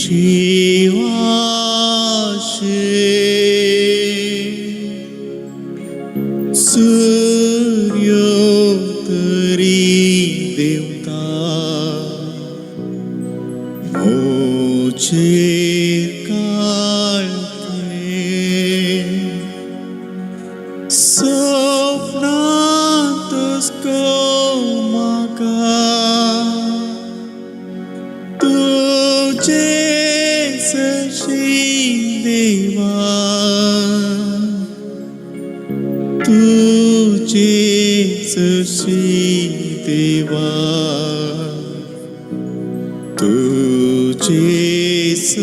Shiva सूर्योत्तरी देवता मोचेर काळते स्वप्नांतच म्हाका तुझे सशी देवा तुझे सशी देवा तुझे Sashi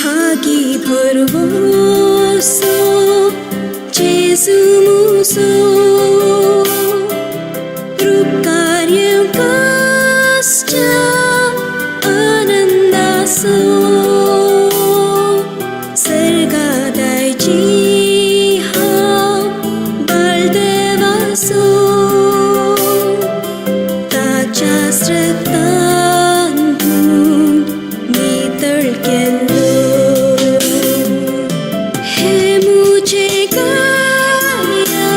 하기 벌보소 제수 무소 루카리움 pasca anandaso sergadai jiha baldevaso tachasratandun nitalkello हे मुझे गाया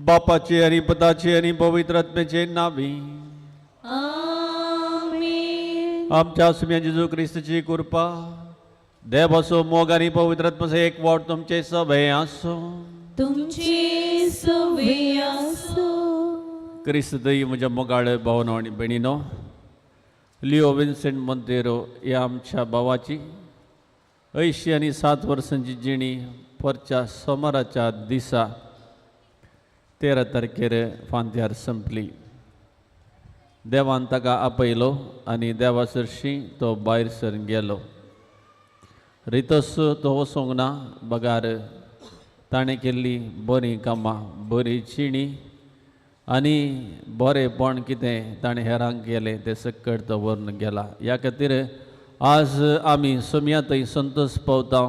बापाचे आणि पिताचे आणि पवित्र आत्म्याचे नावे आमच्या सुम्या जेजू ख्रिस्ताची कृपा देव असो मोग आणि पवित्र आत्म्याचे एक वाट तुमचे सभे असो तुमचे सवे असो. ख्रिस्त दई म्हज्या मोगाळ भावनो आणि बहिणीनो, लिओ विन्सेंट मोंतेरो या आमच्या भावाची 87 वर्सांची जिणी परच्या सोमाराच्या दिसा 13 तारखेर फांत्यार संपली. देवान ताका आपयलो आनी देवा सरशी तो भायर सरून गेलो. रितस तो वचोंक ना बगार ताणें केल्ली बरी कामां, बरी जिणी आनी बरेंपण कितें ताणें हेरांक केलें तें सकट तो व्हरून गेला. ह्या खातीर आज आमी सोमयातय संतोश पावता,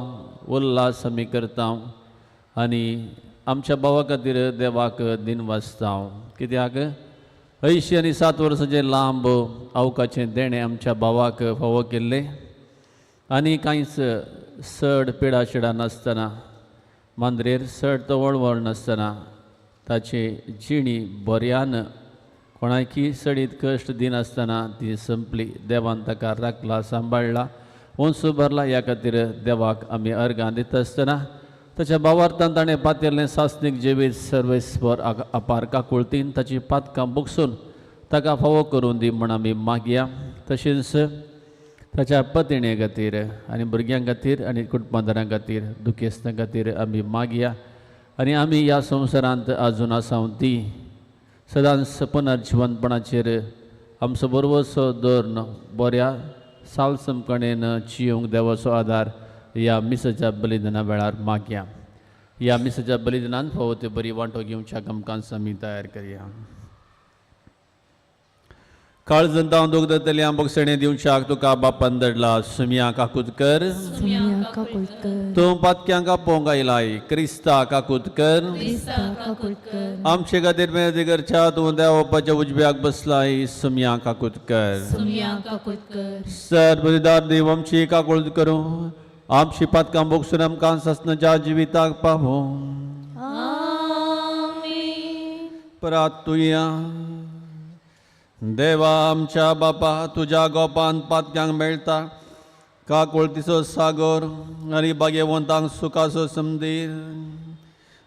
उल्हास आमी करता आनी आमच्या भावा खातीर देवाक दिन वाजता. कित्याक 87 वर्सांचें लांब अवकाशें देणें आमच्या भावाक फावो केल्लें आनी कांयच सड पिडा शिडा नासतना, मांद्रेर सड तो वळवळ नासतना ताची जिणी बऱ्यान कोणाकी सडीत कश्ट दिनासतना ती संपली. देवान ताका राखला, सांबाळला, वंसू भरला. ह्या खातीर देवाक आमी अर्गां दिता आसतना ताच्या भावार्थान ताणें पातयल्लें सासणीक जिवीत सर्वेस्वर अपार काकुळतीन ताची पातकां बुगसून ताका फावो करून दी म्हण आमी मागया. तशेंच ताच्या पत्नी खातीर आनी भुरग्यां खातीर आनी कुटुंबदारां खातीर, दुखेस्तां खातीर आमी मागया. आनी आमी ह्या संवसारांत आजून आसा ती सदांच पुनर्जिवंतपणाचेर आमचो बरोवसो दवरून बऱ्या सालसमपणेन जियोंक देवाचो आदार ह्या मिसाच्या बलिदाना वेळार मागया. ह्या मिसाच्या बलिदानान फावो त्यो बरी वांटो घेवच्याक आमकां आमी तयार करया. काळजंत हांव दोग धरतलें बोगसणे दिवच्याक तुका बापान धडला. सुमया काकूतकर तूं पातक्यांक आपोवंक आयलाय. क्रिस्ता काकूतकर आमचे खातीर मेहनती करच्या तूं देवाच्या उजव्याक बसलाय. सुमया काकूतकर सर बलिदार देव आमची काकूळट करूं, आमची पातकां बोगसून आमकां ससनाच्या जिविताक पावो. प्रार्थुया. देवा आमच्या बापा, तुज्या गोपान पातक्यांक मेळटा काकुळतीचो सागर आनी भाग्यवंतांक सुखाचो समदीर.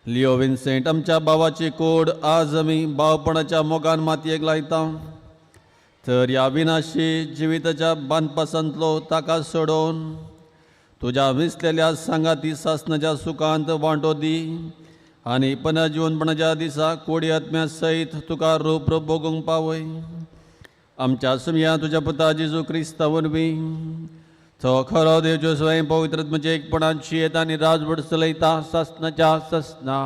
लिओ विन्सेंट आमच्या भावाची कूड आज आमी भावपणाच्या मोगान मातयेक लायता. तर ह्या विनाशी जिविताच्या बांदपासांतलो ताका सोडून तुज्या विसलेल्या सांगाती सासनाच्या सुखांत वांटो दी आनी पुनर्जिवंतपणाच्या दिसा कोडी आत्म्या सयत तुका रूप भोगूंक पावय. आमच्या सुमया तुज्या पुता जेजू क्रिस्ता वरवीं तो खरो देवचो स्वयं पवित्र आत्म्याचे एकपणाची येत आनी राजवट चलयता सासनाच्या सासना.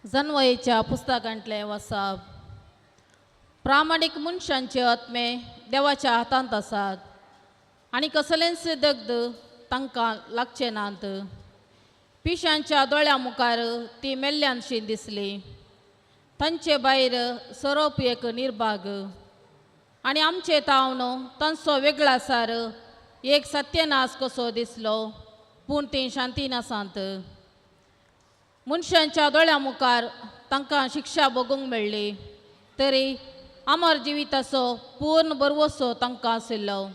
जन्वयेच्या पुस्तकांतले वसाप. प्रामाणीक मनशांचे आत्मे देवाच्या हातांत आसात आनी कसलेंच दगद तांकां लागचे नात. पिशांच्या दोळ्या मुखार ती मेल्ल्यांशी दिसली. तांचे भायर सरोप एक निर्भाग आनी आमचे तावनो तांचो वेगळासार एक सत्यनाश कसो दिसलो, पूण ती शांती नासांत. मनशांच्या दोळ्या मुखार तांकां शिक्षा भोगूंक मेळ्ळी, तरी अमर जिविताचो पूर्ण बरवसो तांकां आशिल्लो.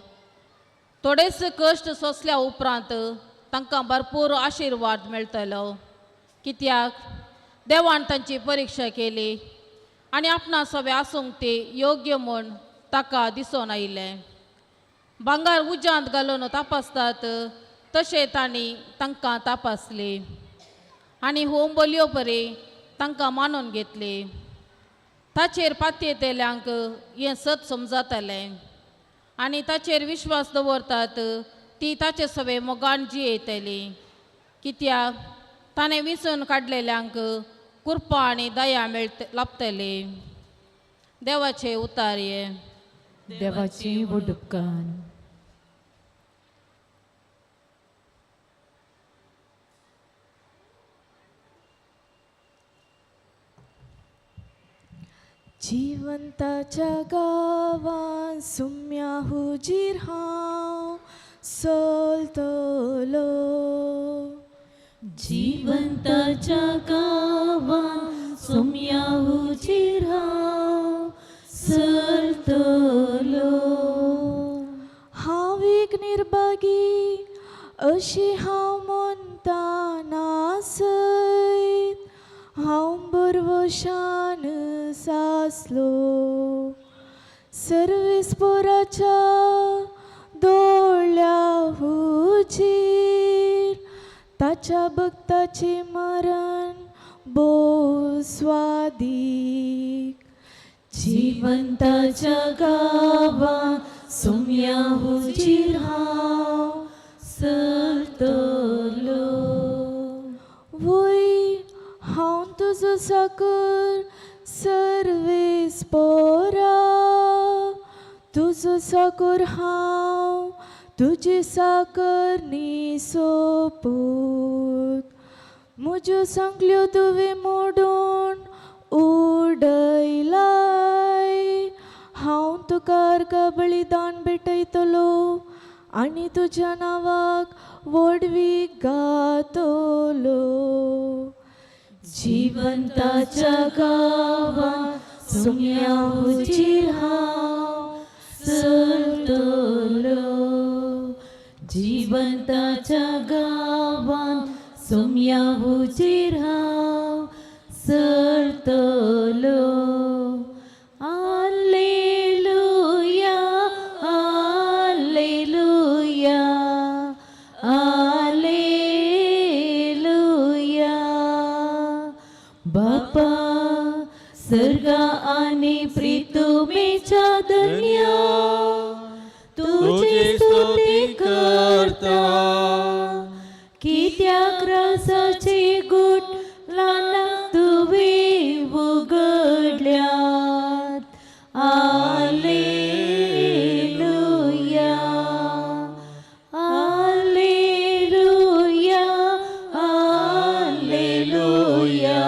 थोडेच कश्ट सोंसल्या उपरांत तांकां भरपूर आशिर्वाद मेळटलो, कित्याक देवान तांची परिक्षा केली आनी आपणा सवे आसूंक ती योग्य म्हूण ताका दिसून आयिल्लें. भांगार उज्यांत घालून तपासतात तशें तांणी तांकां तपासली आनी होम बलयो परी तांकां मानून घेतली. ताचेर पातयेतेल्यांक हें सत समजतलें आनी ताचेर विश्वास दवरतात ती ताचे सवे मोगान जियेतली, कित्याक ताणें विंचून काडलेल्यांक कृपा आनी दया लाभतली. देवाचे उतार्ये. देवाची वडुपकार. जिवंताच्या गावान सुम्या हुजीर हांव चलतलो. जिवंताच्या गावान सुम्या हुजीर हांव अशी हांव म्हणटाना सयत हांव बरवशान सासलो सर्वेस्पराच्या दोळ्या हुजीर ताच्या भक्ताचे मरण भोव स्वादीक जिवंताच्या गांवां सुम्या हुजीर हांव सरतलो वय हांव तुजो साकर सर्वेस्परा तुजो साकर हांव तुजी साकर नी सोपूत म्हज्यो सांगल्यो तुवें मोडून उडयलाय हांव तुका अर्गा बलिदान भेटयतलो आनी तुज्या नांवाक वडवी गातलो जिवंताच्या गांवां सुम्या हुजीर हांव सरतलो जिवंताच्या गांवां सुम्या हुजीर हांव सरतलो Alleluia, Alleluia, Alleluia. बापा सर्गा आणि प्रितुमेच्या धन्या तुझी स्तुती करता कित्याक रसाचे गुट लानाक तुवें उगडल्यात Alleluia, Alleluia, Alleluia,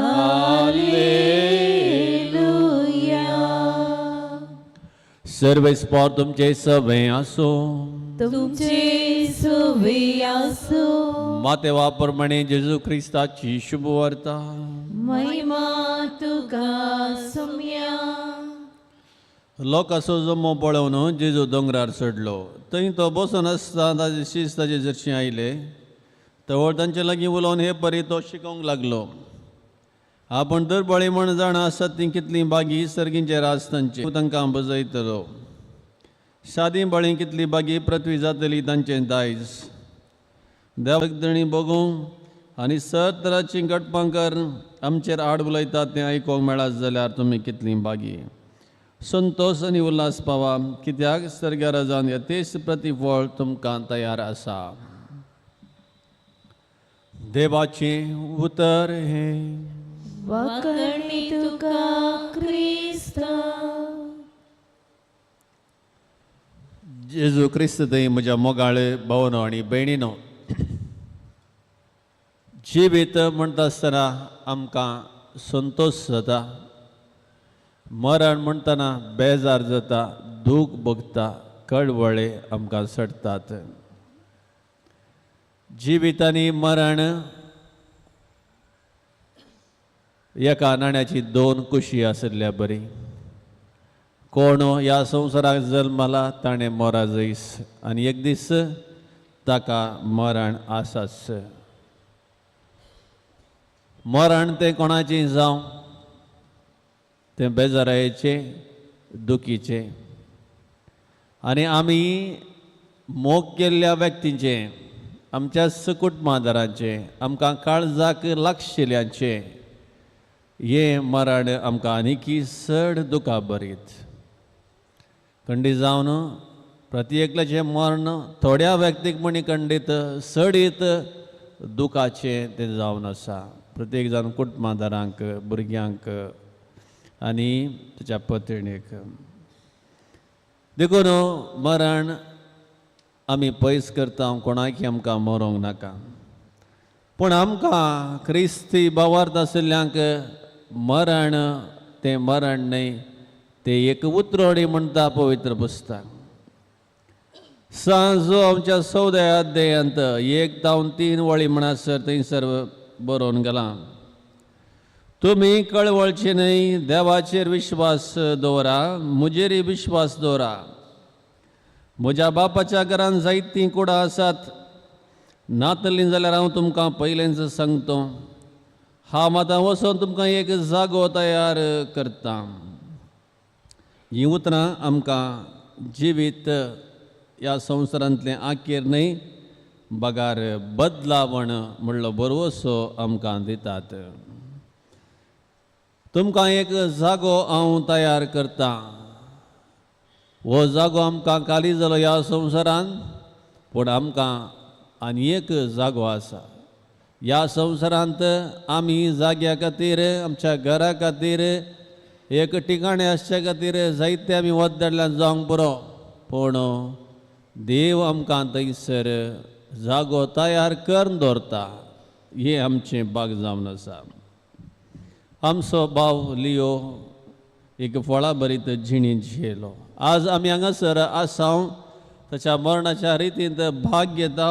Alleluia. सर्वेस्पर तुमचे सवे आसो तुमचे सवे आसो मातेवा प्रमाणे जेजू ख्रिस्ताची शुभ वार्ता महिमा तुका सुम्या लोकांचो जमो पळोवन जेजू दोंगरार चडलो थंय तो बसून आसता ताचे शिस्ताचे जरशी आयले तवळ तांचे लागीं उलोवन हे परी तो शिकोवंक लागलो आपण दर बळी म्हण जाणा आसत ती कितली बागी सर्गींचे राज तांचे तांकां बजयतलो सादी बळी कितली बागी पृथ्वी जातली तांचें दायज देवदणी बगूंक आनी तरांची गटपांकर आमचेर आड उलयतात तें आयकोंक मेळत जाल्यार तुमी कितली बागी संतोष आनी उल्हास पावा कित्याक सर्ग्या राजान येतेच प्रतिफळ तुमकां तयार आसा देवाचें उतर हे वाकणी तुका क्रिस्ता जेजू क्रिस्त थंय म्हज्या मोगाळ भावनो आनी भयणीनो जिवीत म्हणटा आसतना आमकां संतोश जाता मरण म्हणटना बेजार जाता दूख भोगता कळवळे आमकां सडटात जिवीत आनी मरण एका नाण्याची दोन कुशी आसल्या बरी कोण ह्या संवसाराक जल्माला ताणें मोरा जैस आनी एक दीस ताका मरण आसाच मरण तें कोणाचें जावं तें बेजारायेचें दुखीचें आनी आमी मोग केल्ल्या व्यक्तींचें आमच्या कुटुंबादारांचें आमकां काळजाक लागशिल्ल्यांचें हें मरण आमकां आनिकी चड दुखा भरीत खंडीत जावन प्रत्येकल्याचें मरण थोड्या व्यक्तीक म्हणी खंडीत चडीत दुखाचें तें जावन आसा प्रत्येक जाण कुटुंबादारांक भुरग्यांक आनी ताच्या पत्नीक देखून मरण आमी पयस करता कोणाकी आमकां मरोंक नाका पूण आमकां क्रिस्ती भावार्थ आशिल्ल्यांक मरण तें मरण न्हय तें एक उतरवणी म्हणटा पवित्र पुस्तक सांजो आमच्या 14 अध्यायांत 1-3 वळी म्हणसर थंयसर बरोवन गेलां तुमी कळवळचे न्हय देवाचेर विश्वास दवरा म्हजेरय विश्वास दवरा म्हज्या बापाच्या घरान जायतीं कुडां आसात, नातलीं जाल्यार हांव तुमकां पयलेंच सांगतो, हांव आतां वचोन तुमकां एक जागो तयार करतां. हीं उतरां आमकां जिवीत ह्या संवसारांतलें आखेर न्हय, बगार बदलावण म्हणलो बरोसो आमकां दितात. तुमकां एक जागो हांव तयार करतां. हो जागो आमकां खाली जालो ह्या संवसारांत, पूण आमकां आनी एक जागो आसा. ह्या संवसारांत आमी जाग्या खातीर, आमच्या घरा खातीर, एक ठिकाणी आसचे खातीर जायते आमी वद्दाडल्यान जावंक पुरो, पूण देव आमकां थंयसर जागो तयार करून दवरता. हें आमचें भाग जावन आसा. आमचो भाव लियो एक फळां भरीत जिणी जियेलो. आज आमी हांगासर आसाव ताच्या मरणाच्या रितींत भाग घेता.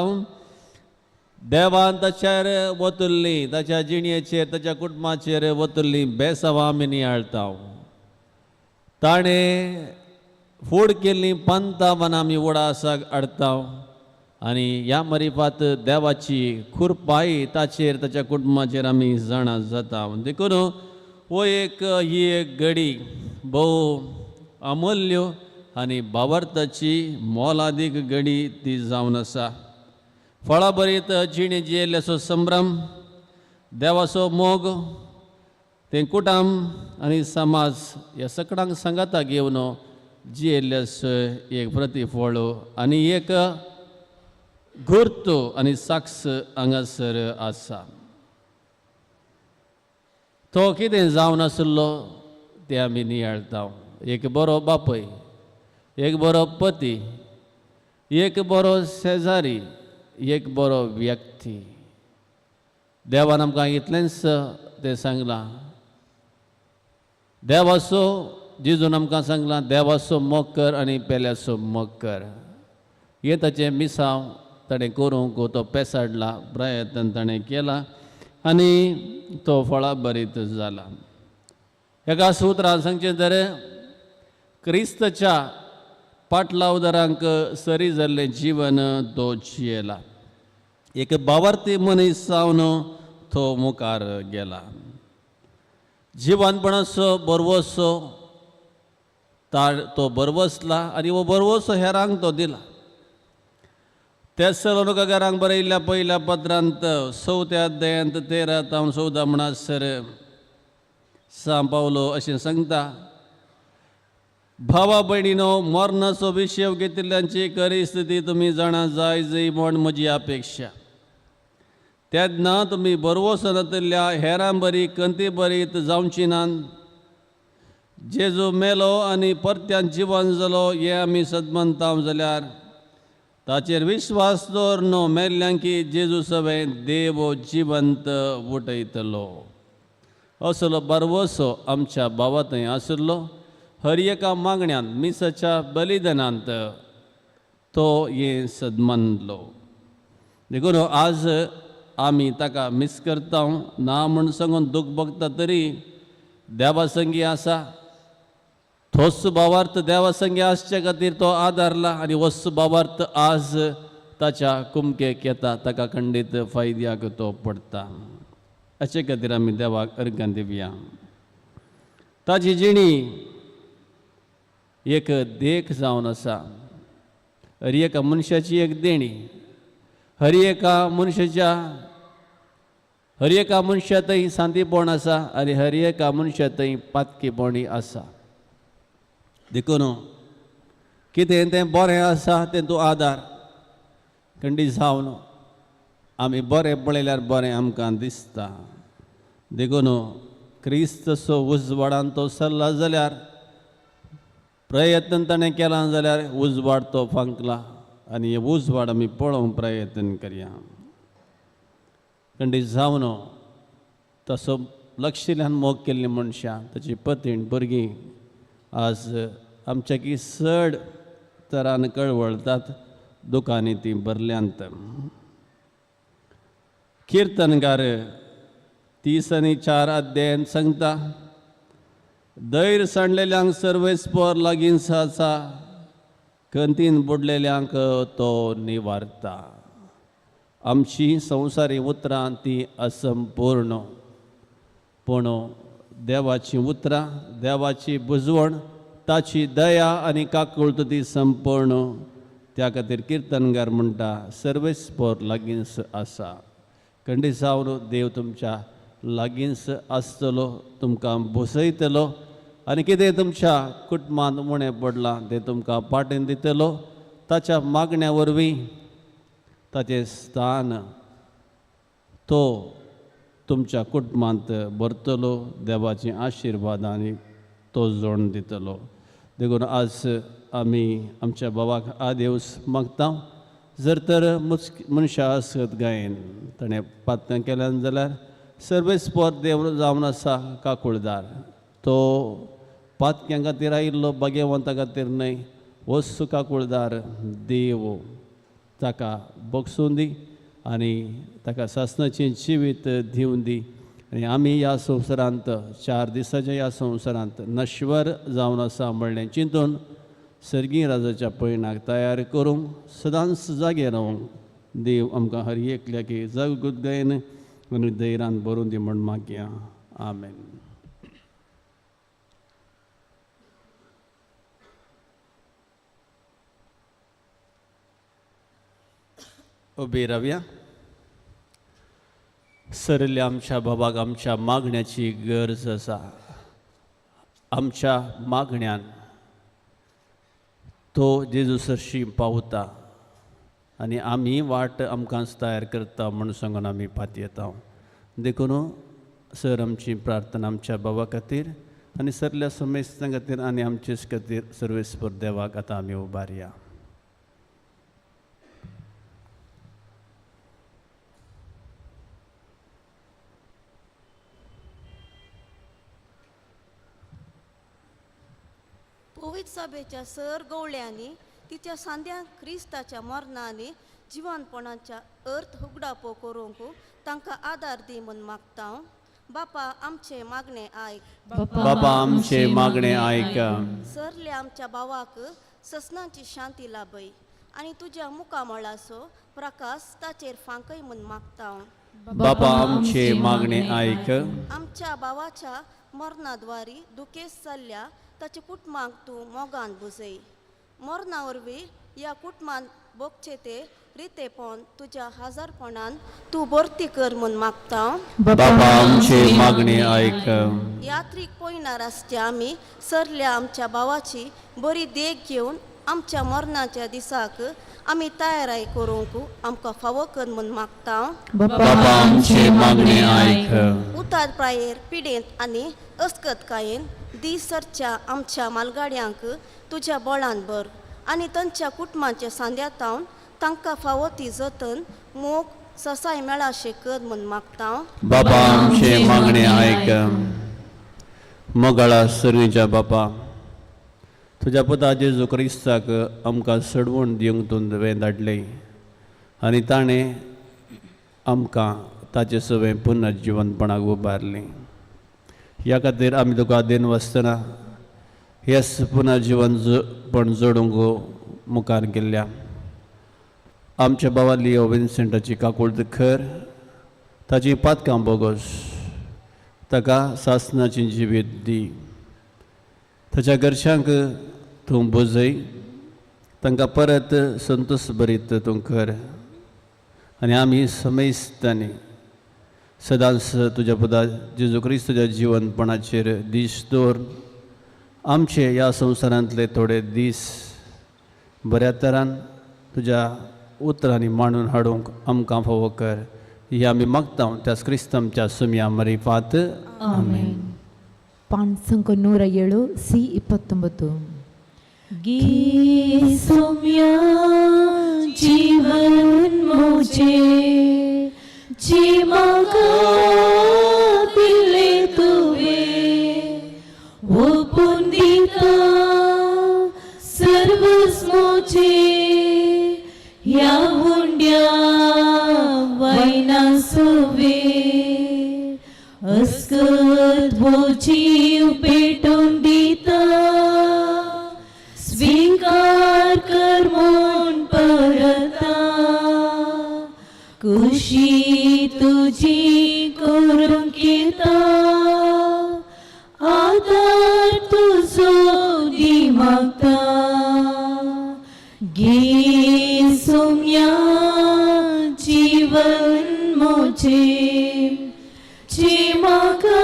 देवान ताचेर वतुल्ली, ताच्या जिणयेचेर, ताच्या कुटुंबाचेर वतुल्ली बेसांवां आमी नियाळटा. ताणें फूड केल्लीं पंतां मनां आमी उडासाक हाडटा. आनी ह्या मरिफात देवाची खुरपाई ताचेर, ताच्या कुटुंबाचेर आमी जाणा जाता. देखून ही एक घडी भोव अमूल्य आनी भावार्थाची मोलादीक घडी ती जावन आसा. फळां भरीत जिणे जियेल्ल्याचो संभ्रम, देवाचो मोग, तें कुटुंब आनी समाज ह्या सगळ्यांक सांगाता घेवन जियेल्ल्याचो एक प्रतिफळ आनी एक घुर्त आनी साक्ष हांगासर आसा. तो कितें जावन आसलो तें आमी नियाळटा. एक बरो बापूय, एक बरो पती, एक बरो शेजारी, एक बरो व्यक्ती. देवान आमकां इतलेंच तें सांगलां. देवाचो जेजून आमकां सांगलां, देवाचो मोग कर आनी पेल्याचो मोग कर. हें ताचें मिसांव ताणें करूंक तो पेसाडला, प्रयत्न ताणें केला आनी तो फळां भरीत जाला. एका सुत्रान सांगचें तर क्रिस्ताच्या पाटलावदारांक सरी जाल्लें जिवन तो जियेला. एक भावार्थी मनीस जावन तो मुखार गेला. जिवनपणाचो बरवसो तो बरवसला आनी हो बरवसो हेरांक तो दिला. तेसलोनिकांक बरयल्ल्या पयल्या पत्रांत 4 अध्यायांत 13 ते 14 म्हणसर सान पावलो अशें सांगता, भावा भयणीनो, मरणाचो विशय घेतिल्ल्यांची खरी स्थिती तुमी जाणा जाय म्हण म्हजी अपेक्षा. तेन्ना तुमी बरवसो नातिल्ल्या हेरां बरी कंती बरीत जावची नात. जेजू मेलो आनी परत्यान जिवन जालो हें आमी सदमनता जाल्यार ताचेर विश्वास दवरन मेल्ल्यांकी जेजू सवें देव जिवंत उठयतलो. असलो बरवसो आमच्या भावा थंय आशिल्लो. हर एका मागण्यांत, मिसाच्या बलिदानांत तो हें सदमनलो. देखून आज आमी ताका मिस करता ना म्हूण सांगून दूख भोगता तरी देवा संगी आसा. तोच भावार्थ देवा संगी आसचे खातीर तो आदारला आनी होच भावार्थ आज ताच्या कुमकेक येता, ताका खंडीत फायद्याक तो पडटा. हाचे खातीर आमी देवाक अर्घ्यां दिवया. ताची जिणी एक देख जावन आसा. हर एका मनशाची एक देणी. हर एका मनशा थंय सांतीपण आसा आनी हर एका मनशा थंय पातकीपणी आसा. देखून कितें तें बरें आसा तें तूं आदार खंडी जावन आमी बरें पळयल्यार बरें आमकां दिसता. देखून क्रिस्तचो उजवाडान तो सरला जाल्यार, प्रयत्न ताणें केला जाल्यार उजवाड तो फांकला आनी हे उजवाड आमी पळोवंक प्रयत्न करया. खंडी जावन तसो लक्षिल्ल्यान मोग केल्ली मनशां, ताची पतीण, भुरगीं आज आमच्या की चड तरान कळवळटात, दुखांनी ती भरल्यांत. किर्तनकार 30 आनी 4 अध्यायांत सांगता, दैर सांडलेल्यांक सर्वेस्पर लागीं आसा, खंतीन बुडलेल्यांक तो निवारता. आमची संवसारी उतरां ती असंपूर्ण, पूण देवाची उतरां, देवाची बुजवण, ताची दया आनी काकुळट ती संपूर्ण. त्या खातीर किर्तनगार म्हणटा सर्वेस्पर लागींच आसा. खंडी सावन देव तुमच्या लागींच आसतलो, तुमकां बसयतलो आनी कितें तुमच्या कुटुंबांत उणें पडलां तें तुमकां पाटेन दितलो. ताच्या मागण्या वरवीं ताचें स्थान तो तुमच्या कुटुंबांत भरतलो. देवाची आशिर्वादांनी तो जोड दितलो. देखून आज आमी आमच्या बाबाक आदेवस मागता. जर तर मनशां आसत गायन ताणें पातकां केल्यान जाल्यार सर्वेस्पर देव जावन आसा काकुळदार. तो पातक्यां खातीर आयिल्लो भाग्यवंता खातीर न्हय. वस्तू काकुळदार देव ताका बक्षून दी आनी ताका सासणाचें जिवीत दिवन दी. आनी आमी ह्या संवसारांत 4 दिसाच्या ह्या संवसारांत नश्वर जावन आसा म्हणलें चिंतून सर्गी राजाच्या पैणाक तयार करूंक सदांच जागे रावंक देव आमकां हर एकल्याकी जगूत गायन आनी धैर्यान भरून दी म्हण मागया. आमेन. उबी रावया. सरल्या आमच्या बाबाक आमच्या मागण्याची गरज आसा. आमच्या मागण्यान तो जेजू सरशी पावता आनी आमी वाट आमकांच तयार करता म्हूण सांगून आमी फाटी येता. देखून सर आमची प्रार्थना आमच्या बाबा खातीर आनी सरल्या समेस्तां खातीर आनी आमचेच खातीर सर्वेस्पर देवाक आतां आमी उबारया. पवित्र सभेच्या सर गवळ्यांनी तिच्या सांद्यां क्रिस्ताच्या मरणांनी जिवनपणाच्या अर्थ उगडापो करूंक तांकां आदार दी म्हूण मागता. बापा आमचे मागणे आयक. बापा आमचे मागणे आयक. सरल्या आमच्या भावाक ससनाची शांती लाभय आनी तुज्या मुखामळाचो प्रकाश ताचेर फांकय म्हूण मागता. बापा आमचे मागणे आयक. आमच्या भावाच्या मरणाद्वारी दुखेस जाल्ल्या ताच्या कुटुंबाक तूं मोगान बुजय. मरणा वरवीं ह्या कुटुंबान भोगचे ते रितेपण तुज्या हजारपणान तूं भरती कर म्हूण मागता. बापा आमचे मागणे आयक. यात्रीक पळयणार आसच्या आमी सरल्या आमच्या भावाची बरी देख घेवन आमच्या मरणाच्या दिसाक आमी तयाराय करूंक आमकां फावो कर म्हूण मागता. बापा आमचे मागणे आयक. उतार प्रायेर पिडेंत आनी अस्कतकायेन दिसरच्या आमच्या मालगाड्यांक तुज्या बळान भर आनी तांच्या कुटुंबाच्या सांद्यातावन तांकां फावो ती जतन मोग ससाय मेळाशे कर म्हूण मागता. बापा आमचे मागणे आयक. मोगाळा सर्गीच्या बापा तुज्या पुता जेजू क्रिस्ताक आमकां सडवण दिवंक तुवें धाडले आनी ताणें आमकां ताचे सवें पुनर्जीवनपणाक उबारलें. ह्या खातीर आमी तुका देन वासतना हें पुनर्जीवन जोडूंक मुखार गेल्ल्या आमच्या भावा लिओ विन्सेंटाची काकुळट खर ताची पातकां बोगोस ताका सासणाची जिवीत दी. ताच्या घरच्यांक तूं बुजय. तांकां परत संतोश भरीत तूं कर आनी आमी समेस्तांनी सदांच तुज्या पुता जेजू क्रिस्ताच्या जिवनपणाचेर दीस दवर. आमचे ह्या संवसारांतले थोडे दीस बऱ्या तरान तुज्या उतरांनी मांडून हाडूंक आमकां फावो कर. ही आमी मागता त्याच क्रिस्तांच्या सुम्या मरिफात. ಆಮೆನ್. ಪಾನ್ ಸಂಖ್ಯೆ 107 ಸಿ 29. गी सौम्या जीवन मुझे जी मांगा दिले तुवे वो पुंदिता सर्वस मुझे या हुंड्या वायना सुवे अस्कत वो जीव पेटून दिता स्वीकार कर खुशी तुझी करून घेता आदार तुझो दी मागता घे सोम्या जीवन मोचे जे म्हाका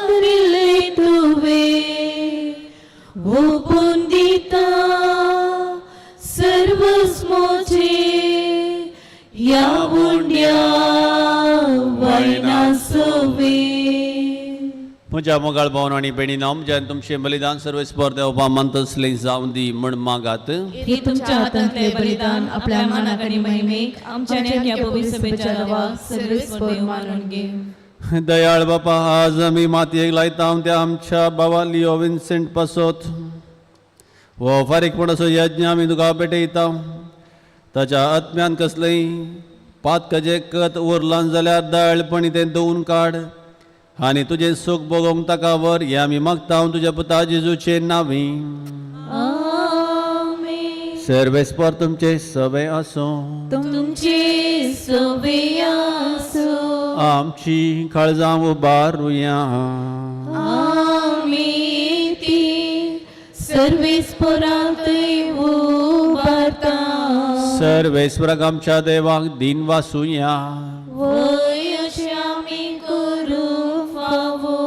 दिले तुवे ओपून दिता सर्वच मोचे या हुंड्या वायना सोवे. म्हज्या मोगाळ भावन आनी भयणीनो आमच्यान तुमचें बलिदान सर्व स्पोर देवपा मंतसलें जावं दी म्हण मागात. हे तुमच्या हातांतले बलिदान आपल्या मानाक आनी महिमेक आमच्या नेमक्या पवित्र सभेच्या नांवाक सर्वेस्पर मानून घे. दयाळ बापा, आज आमी मातयेक लायता त्या आमच्या भावा लिओ विन्सेंट पासोत हो फारीकपणाचो यज्ञ आमी तुका भेटयता. ताच्या आत्म्यान कसलंय पातकाचें कत उरलां जाल्यार दयाळपणी तें धुवन काड आनी तुजें सूख भोगोंक ताका वर हें आमी मागता तुज्या पुता जेजूचे नांवी. सर्वेस्पर तुमचे सवे आसूं. तुमचे सवे आसूं. आमची काळजां उबारुया. आमी ती सर्वेस्पराक उबारता. सर्वेस्पराक आमच्या देवाक दिन वासुया. वय अशें आमी करूं फावो.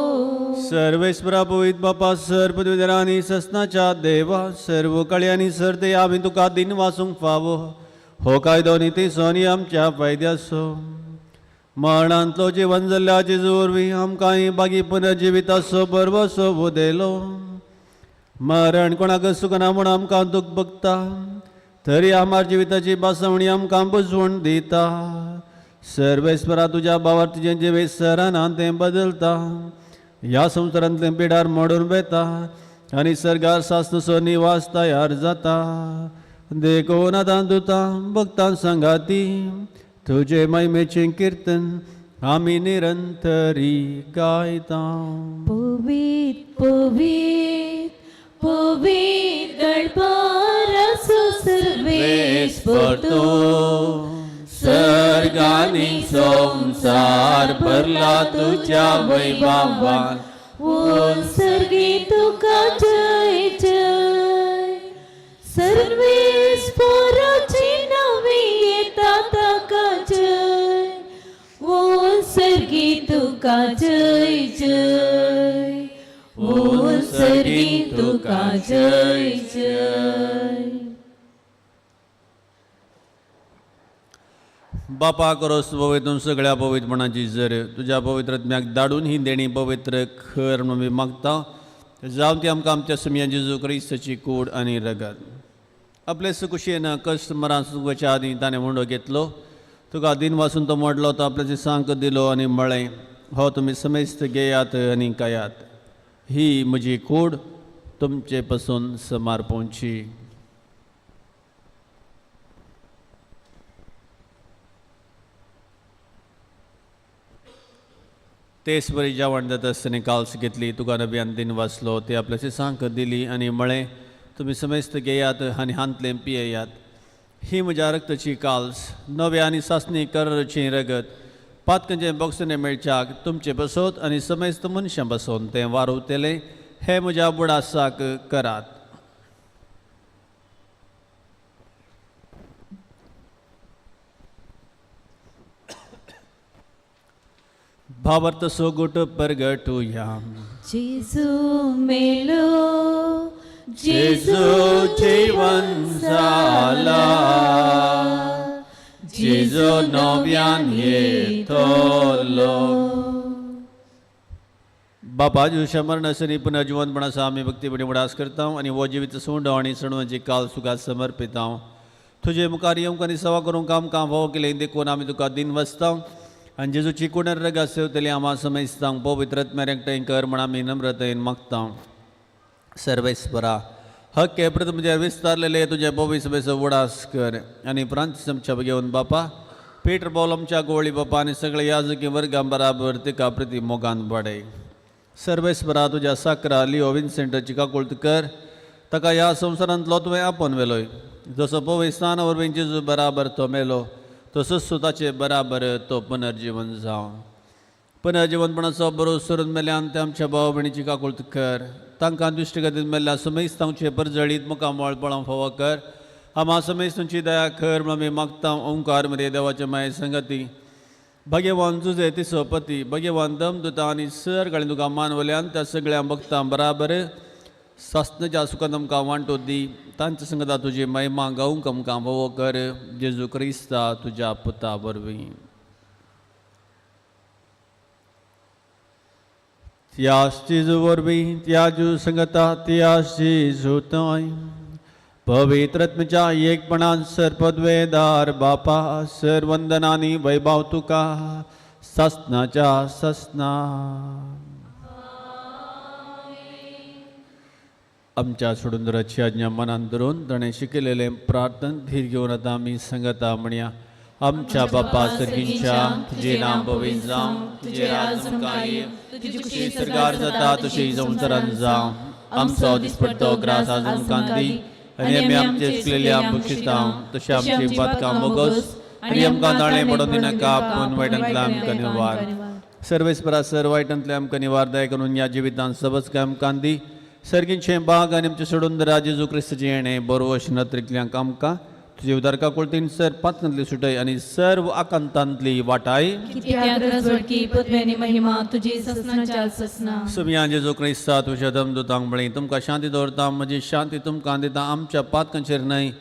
सर्वेस्परा पवित्र बापा सर्पद्विरांनी ससनाच्या देवा सर्व कळ्यांनी सर्ते आमी तुका दिन वासूंक फावो. हो कायदो नितीसो आनी आमच्या फायद्याचो. मरणांतलो जिवन जाल्ल्या जेजू वरवीं आमकां बागी पुनर्जिविताचो बरवसो उदेलो. मरण कोणाक सुखना म्हूण आमकां दूख भोगता तरी आमार जिविताची बासवणी आमकां बुजवण दिता. सर्वेस्परा तुज्या भावार तुजें जिवीत सराना तें बदलता. ह्या संवसारांतलें पिडार मोडून वेता आनी सर्गार सासनसो निवास तयार जाता. देखून आतां दुता भक्तां सांगाती तुजे महिमेचें कीर्तन आमी निरंतरी गायता. पवित्र पवित्र पवित्र गणपरासो सर्वेस्पर तूं. सर्ग आनी संसार भरला तुज्या वैभवान. ओ सर्गी तुका जय जय. सर्वेस्पराची नांवी येता ताका जय. ओ सर्गी तुका जय जय. ओ सर्गी तुका जय जय. बापा करोस पवित्र सगळ्या पवित्रपणाची जर तुज्या पवित्र आत्म्याक धाडून ही देणी पवित्र खर म्हणून मागता. जावं ती आमकां आमच्या सुमया जेजू क्रिस्ताची कूड आनी रगत. आपले सुकुशेन कश्ट मरान सुखच्या आदी ताणें मुंडो घेतलो. तुका दिन वासून तो मोडलो तो आपल्याचे सांक दिलो आनी म्हळें हो तुमी समेस्त घेयात आनी कायात. ही म्हजी कूड तुमचे पासून समर्पणची. तेच बरी जेवण जाता आसतना काल्स घेतली तुका नब्यान दिन वाचलो ते आपल्याची सांक दिली आनी म्हळें तुमी समेस्त घेयात आनी हांतलें पियेयात. ही म्हज्या रक्ताची काल्स नव्या आनी सासणी करची रगत पातकांचें बॉक्सने मेळच्याक तुमचे बसोत आनी समेस्त मनशां बसोन तें वारुतेलें हे म्हज्या बुडासाक करात. भावार्थ सोगुट परगटुया. जेजू मेलो जेजू जीवन जाला. जेजू नव्यान येतलो. बापा जुशा मरणासनी पुन्हा जिवंतपणाचा आमी भक्तीपणी उडास करता आनी हो जिवीत सोंड आनी सणवांची काल सुखात समर्पिता. तुजे मुखार येवंक आनी सेवा करूंक आमकां फावो केलें देखून आमी तुका दिन वाचता आनी जेजूची कुणर रगा सेवतली आम्हा समजतांक पवित्र आत्म्यार एकठांय कर म्हण आमी नम्रतेन मागता. सर्वेस्परा हक हे प्रथम म्हज्यार विस्तारलेले तुजे पवित्र सभेचो उडास कर आनी प्रांतीस आमच्या घेवन बापा पेटर बॉल आमच्या गोवळी बापा आनी सगळे याजकी वर्गां बराबर तिका प्रती मोगान वाडय. सर्वेस्परा तुज्या साकरा लिओ विन्सेंटाची काकुळट कर. ताका ह्या संवसारांतलो तुवें आपोवन वेलोय. जसो पवित्र स्थाना वरवीं जेजू बराबर तो मेलो तसोच स्वताचे बराबर तो पुनर्जीवन जावं. पुनर्जीवनपणाचो बरो सरून मेल्यान ते आमच्या भाव भयणीची काकुळट कर. तांकां दुश्टगतीन मेल्ल्या समेस्त तांचे परजळीत मुखां मोळपणां फावो कर. आम्हा समेस्त तुमची दया कर म्हणून आमी मागता. ओंकार मरे देवाचे माये संगती भगवान तुझे तिसो पती भगवान दमदुता आनी सर घालीन तुका मानवल्यान त्या सगळ्या भक्तां बराबर सासनाच्या सुखान आमकां वांटो दी. तांच्या संगता तुजी महिमा गावूंक आमकां फावो कर. जेजू क्रिस्ता तुज्या पुता वरवीं. त्याच जेजू वरवीं त्याजू संगता त्याच जेजू थंय पवित्रत्मेच्या एकपणान सरपदवेदार बापा सर वंदनानी वैभव तुका ससनाच्या ससना. आमच्या सोडूंदराची आज्ञा मनान धरून ताणें शिकयलेलें प्रार्थन धीर घेवन आतां आमी संगता म्हणया. आमच्या बापा सर्गींच्या तुजें नांव पवित्र जावं. तुजें राज आमकां येवं. तुजी कुशी स्वर्गार जाता तशी संवसारांत जावं. आमचो दिसपट्टो ग्रास आज आमकां दी आनी आमी आमचे चुकलेल्या बक्षिसांव तशें आमची पातकां मोगोस आनी आमकां दाळें पडोवन दिनाका पूण वायटांतल्यान आमकां निवार. सर्वेस्परा सर वायटांतल्यान आमकां निवार दया करून ह्या जिवितांत सबच काय आमकां दी. सर्गींचें बाग आनी आमचे सोडून जेजू क्रिस्ताचें येणें बरो अशें नत्रितल्यांक आमकां तुजे उदार काकुळटीन सर पातकांतली सुटय आनी सर्व आकांतांतली वाटाय. सुमया जेजू क्रिस्ता तुज्या दमदुतांक बळी तुमकां शांती दवरता. म्हजी शांती तुमकां दिता. आमच्या पातकांचेर न्हय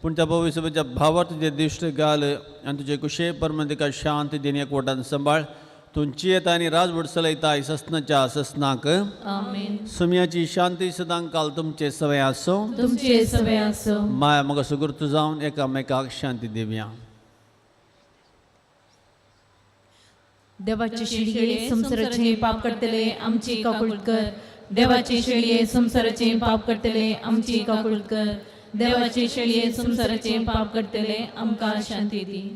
पूण त्या पवित्र सभेच्या भावार तुजे दिश्ट घाल आनी तुजे कुशे परमे तिका शांती दिन एकवटान सांबाळ. तुमची येता आनी राजवट चलयताय ससनाच्या ससनाक. सुमयाची शांती सदां काल तुमचे सवय आसो. माया मोग सुगुर्त जावन एकामेकाक शांती दिवया. देवाचे शेळये संसाराचे पाप करतले आमची काकुळट कर. देवाचे शेळये संसाराचे पाप करतले आमची काकुळट कर. देवाचे शेळये संसाराचे पाप करतले आमकां शांती दी.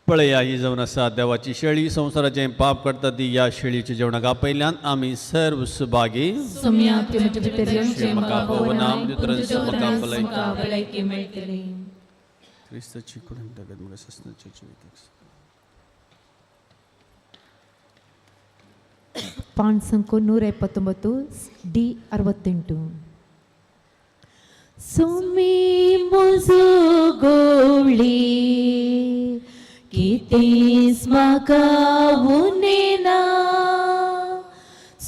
पळया ही जावन आसा देवाची शेळी संसाराचें पाप करता ती. ह्या शेळीच्या जेवणाक आपयल्यान आमी सर्व सुभागी. क्रिस्ताची कुडीन जगत म्हाका ससनाच्या जिविताक. ಪಾನ್ ಸಂಖ್ಯೆ 179 ಡಿ 68. ಸುಮ್ಮಿ ಮುಜುಗೋಳಿ ಕಿತೇಸ್ ಮಕಾವುನೇನಾ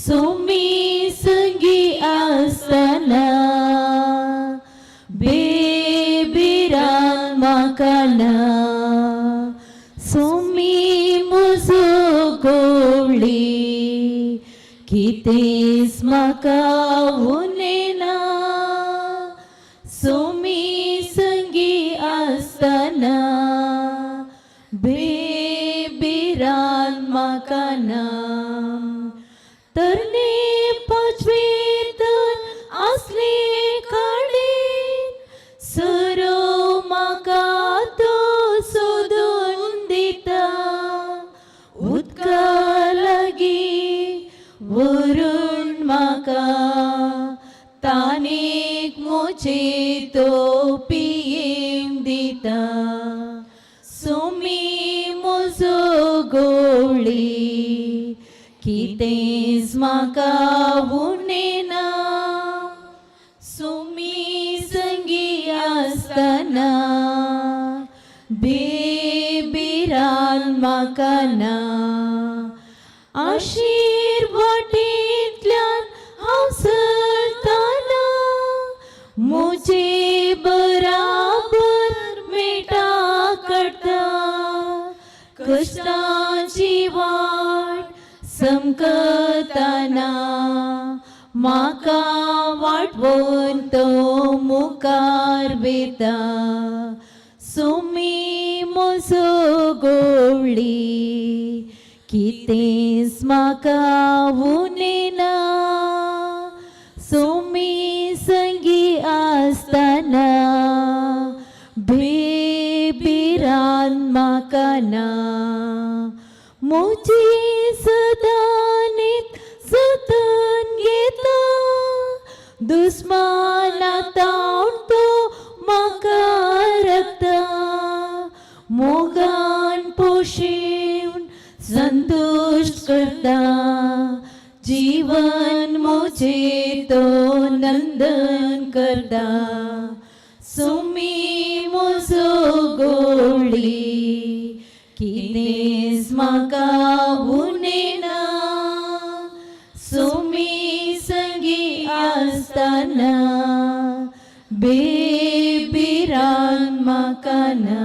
ಸುಮ್ಮಿ ಸಂಗಿ ಆಸ್ತನಾ ಬೇಬಿರಾನ್ ಮಕನಾ ಸುಮ್ಮಿ ಮುಜುಗೋಳಿ कितेस म्हाका उनेना सोमी संगी आसतना बेबिरान म्हाका ना तरणे पाचवेतन असले काडे सरो म्हाका तो सोदून दिता उदका लागी वरून म्हाका तानेक मोचे तो पियेम दिता सोमी म्हजो गोवळी कितेंच म्हाका उनेना सोमी संगी आसतना बेबिरान म्हाका ना आशीर्वादेंतल्यान हांव सरताना म्हजे बराबर मेटा कट कष्टाची वाट समकताना माका वाटवून तो मुखार बेता सोमी मोसो गोवळी कितेंच म्हाका उनेना सोमी संगी आसतना बेबिरान म्हाका ना मोची सदानीत जतन घेता दुस्मानातावन तो म्हाका रखता मोगान पोशिवन संतुष्ट करता जीवन मोचे तो नंदन करता सोमी मोसो गोळी कितेंच म्हाका उनेना सोमी संगी आसतना बेबिरान म्हाका ना.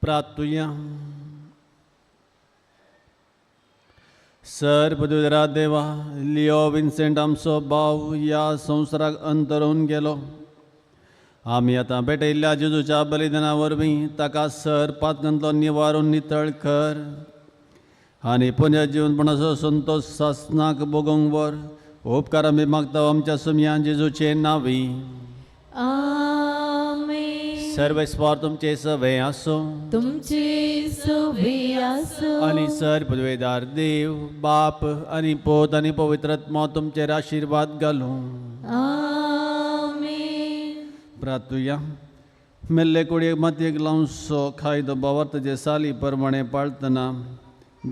प्रार्थुया. सर पदवीधरा देवा, लिओ विन्सेंट आमचो भाव या संवसाराक अंतरून गेलो. आमी आतां भेटयल्ल्या जेजूच्या बलिदाना वरवीं ताका सर पातकांतलो निवारून नितळ कर आनी पुण्य जीवनपणाचो संतोश सासनाक भोगूंक वर. उपकार आमी मागता आमच्या सुमया जेजूचे नांवी. सर्वेस्वार तुमचे सवे आसो. तुमचे सवे आसो. आनी सर पदवेदार देव बाप आनी पोत आनी पवित्रात्मा तुमचेर आशीर्वाद घालूं. प्रार्थुया. मेल्ले कुडयेक मातयेक लावन सो खायदो भावार्थाचे साली प्रमाणे पाळतना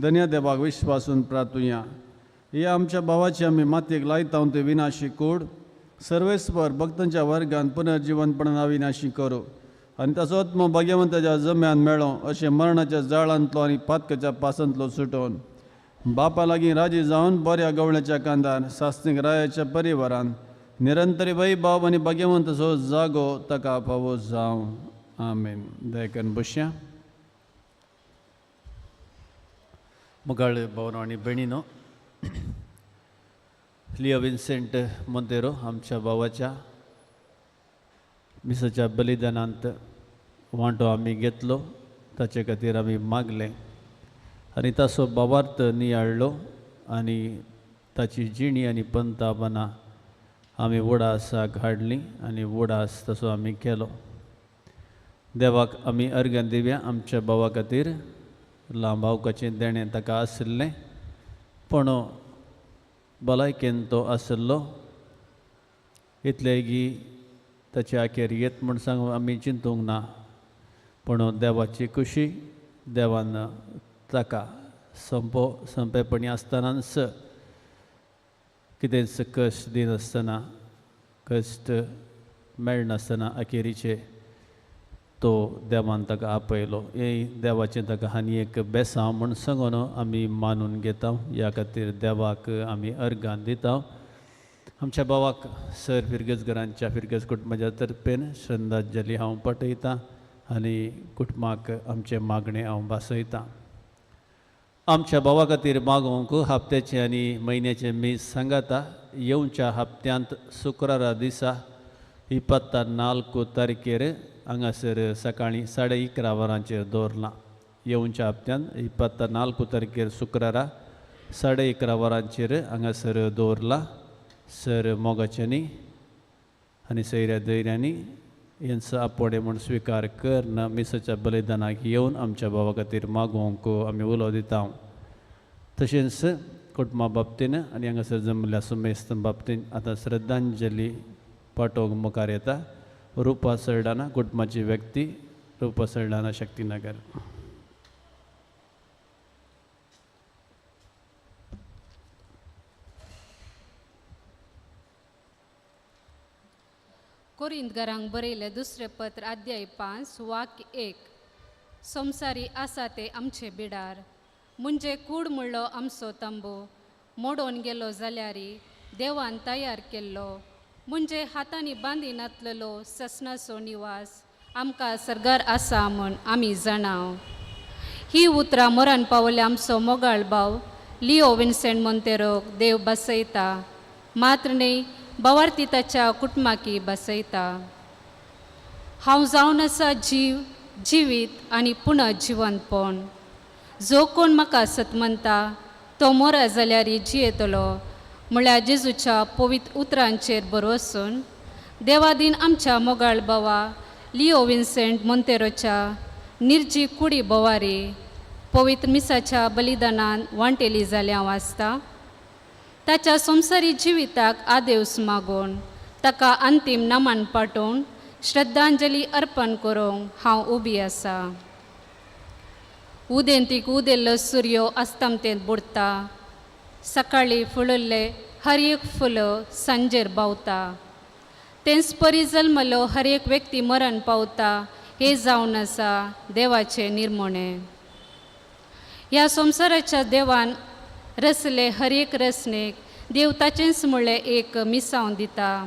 धन्य देवाक विश्वासून प्रार्थुया. ह्या आमच्या भावाची आमी मातयेक लायता ते विनाशी कूड सर्वेस्वर भक्तांच्या वर्गान पुनर्जीवनपणान अविनाशी करूं आनी ताचो आत्मो भाग्यवंताच्या जम्यान मेळो अशें मरणाच्या जाळांतलो आनी पातकाच्या पासांतलो सुटोवन बापा लागीं राजी जावन बऱ्या गवळ्याच्या कांदार सासणीक रायाच्या परिवारान निरंतरी वैभव आनी भाग्यवंताचो जागो ताका फावो जावं. आमेन. दयकन बश्या. मुगाळ भावनो आनी भयणीनो, लिओ विन्सेंट मोंतेरो आमच्या भावाच्या मिसाच्या बलिदानांत वांटो आमी घेतलो. ताचे खातीर आमी मागलें आनी ताचो भावार्थ नियाळ्ळो आनी ताची जिणी आनी पंतापनां आमी वडासाक हाडलीं आनी वडास तसो आमी केलो. देवाक आमी अर्घ्यां दिव्या. आमच्या भावा खातीर लांबावकाचें देणें ताका आशिल्लें पूण भलायकेन तो आसलो. इतले की ताचे आखेर येत म्हूण सांगून आमी चिंतूंक ना, पूण देवाची खुशी देवान ताका संपेपणी आसतनाच कितेंच कश्ट दिनासतना, कश्ट मेळनासतना अखेरीचे तो देवान ताका आपयलो. हे देवाचें ताका आनी एक बेसांव म्हूण सांगून आमी मानून घेता. ह्या खातीर देवाक आमी अर्गां दिता. आमच्या भावाक सर फिरगजकरांच्या फिरगज कुटुंबाच्या तर्फेन श्रद्धांजली हांव पठयतां आनी कुटुंबाक आमचे मागणे हांव भासयतां. आमच्या भावा खातीर मागोवंक हप्त्याचे आनी म्हयन्याचे मीस सांगाता. येवच्या हप्त्यांत शुक्रारा दिसा 24 तारखेर हांगासर सकाळीं 11:30 वरांचेर दवरलां. येवच्या हप्त्यान 24 तारखेर शुक्रारा 11:30 वरांचेर हांगासर दवरलां. सर मोगाच्यांनी आनी सैऱ्या धैर्यांनी यांचो आपोडे म्हूण स्विकार करना मिसाच्या बलिदानाक येवन आमच्या भावा खातीर मागोवंक आमी उलो दिता. तशेंच कुटुंबा बाबतीन आनी हांगासर जमल्या सुमेस्त बाबतीन आतां श्रद्धांजली पाठोवंक मुखार येता. रुपा सरडाना, कुटुंबाची व्यक्ती रुपा सरडाना, शक्तीनगर. कोरिंथकारांक बरयलें दुसरें पत्र अध्याय 5 वाक्य 1. संवसारी आसा ते आमचे बिडार, म्हणजे कूड म्हणलो आमचो तंबू मोडोवन गेलो जाल्यारी देवान तयार केल्लो, म्हणजे हातांनी बांदी नातलेलो ससनाचो निवास आमकां सरगार आसा म्हूण आमी जाणाव. ही उतरां मरण पावले आमचो मोगाळ भाव लिओ विन्सेंट मोंतेरोक देव बसयता, मात्र न्ही भावार्थी ताच्या कुटुंबाकी बसयता. हांव जावन आसा जीव, जिवीत आनी पुनः जिवंतपण. जो कोण म्हाका सत म्हणटा तो मोरा जाल्यार जियेतलो, म्हळ्यार जेजूच्या पवित्र उतरांचेर बरोवसून देवादीन आमच्या मोगाळ भावा लिओ विन्सेंट मोंतेरोच्या निर्जी कुडी बोवारी पवित्र मिसाच्या बलिदानान वांटेली जाल्यार वाचता. ताच्या संवसारी जिविताक आदेवस मागून ताका अंतीम नमन पाठोवन श्रद्धांजली अर्पण करूंक हांव उबी आसा. उदेंतीक उदेल्लो सूर्य अस्तमतेंत बुडटा, सकाळीं फुलल्ले हर एक फुलं सांजेर भावता. तेंच परी जल्मलो हर एक व्यक्ती मरण पावता, हे जावन आसा देवाचे निर्मणे. ह्या संवसाराच्या देवान रचले हर एक रचनेक देव ताचेंच म्हणलें एक मिसांव दिता.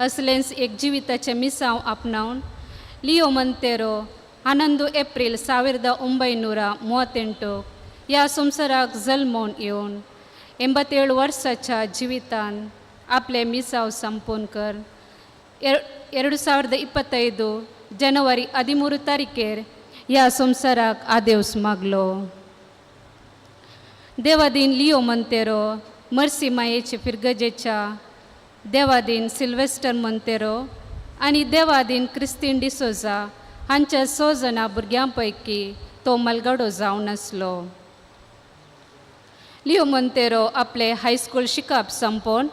असलेंच एक जिविताचें मिसांव आपणावन लिओ मोंतेरो 11 एप्रील 1938 ह्या संवसाराक जल्मोवन येवन 87 वर्साच्या जिवितान आपले मिसांव संपून कर 2025 जानेवारी 13 तारखेर ह्या संवसाराक आदेवस मागलो. देवादीन लिओ मोंतेरो, मर्सी मायेचे फिरगजेच्या देवादीन सिल्वेस्टर मोंतेरो आनी देवादीन क्रिस्तीन डिसोजा हांच्या 6 जाणां भुरग्यां पैकी तो मलगडो जावन आसलो. लिओ मोंतेरो आपले हायस्कूल शिकप संपोवन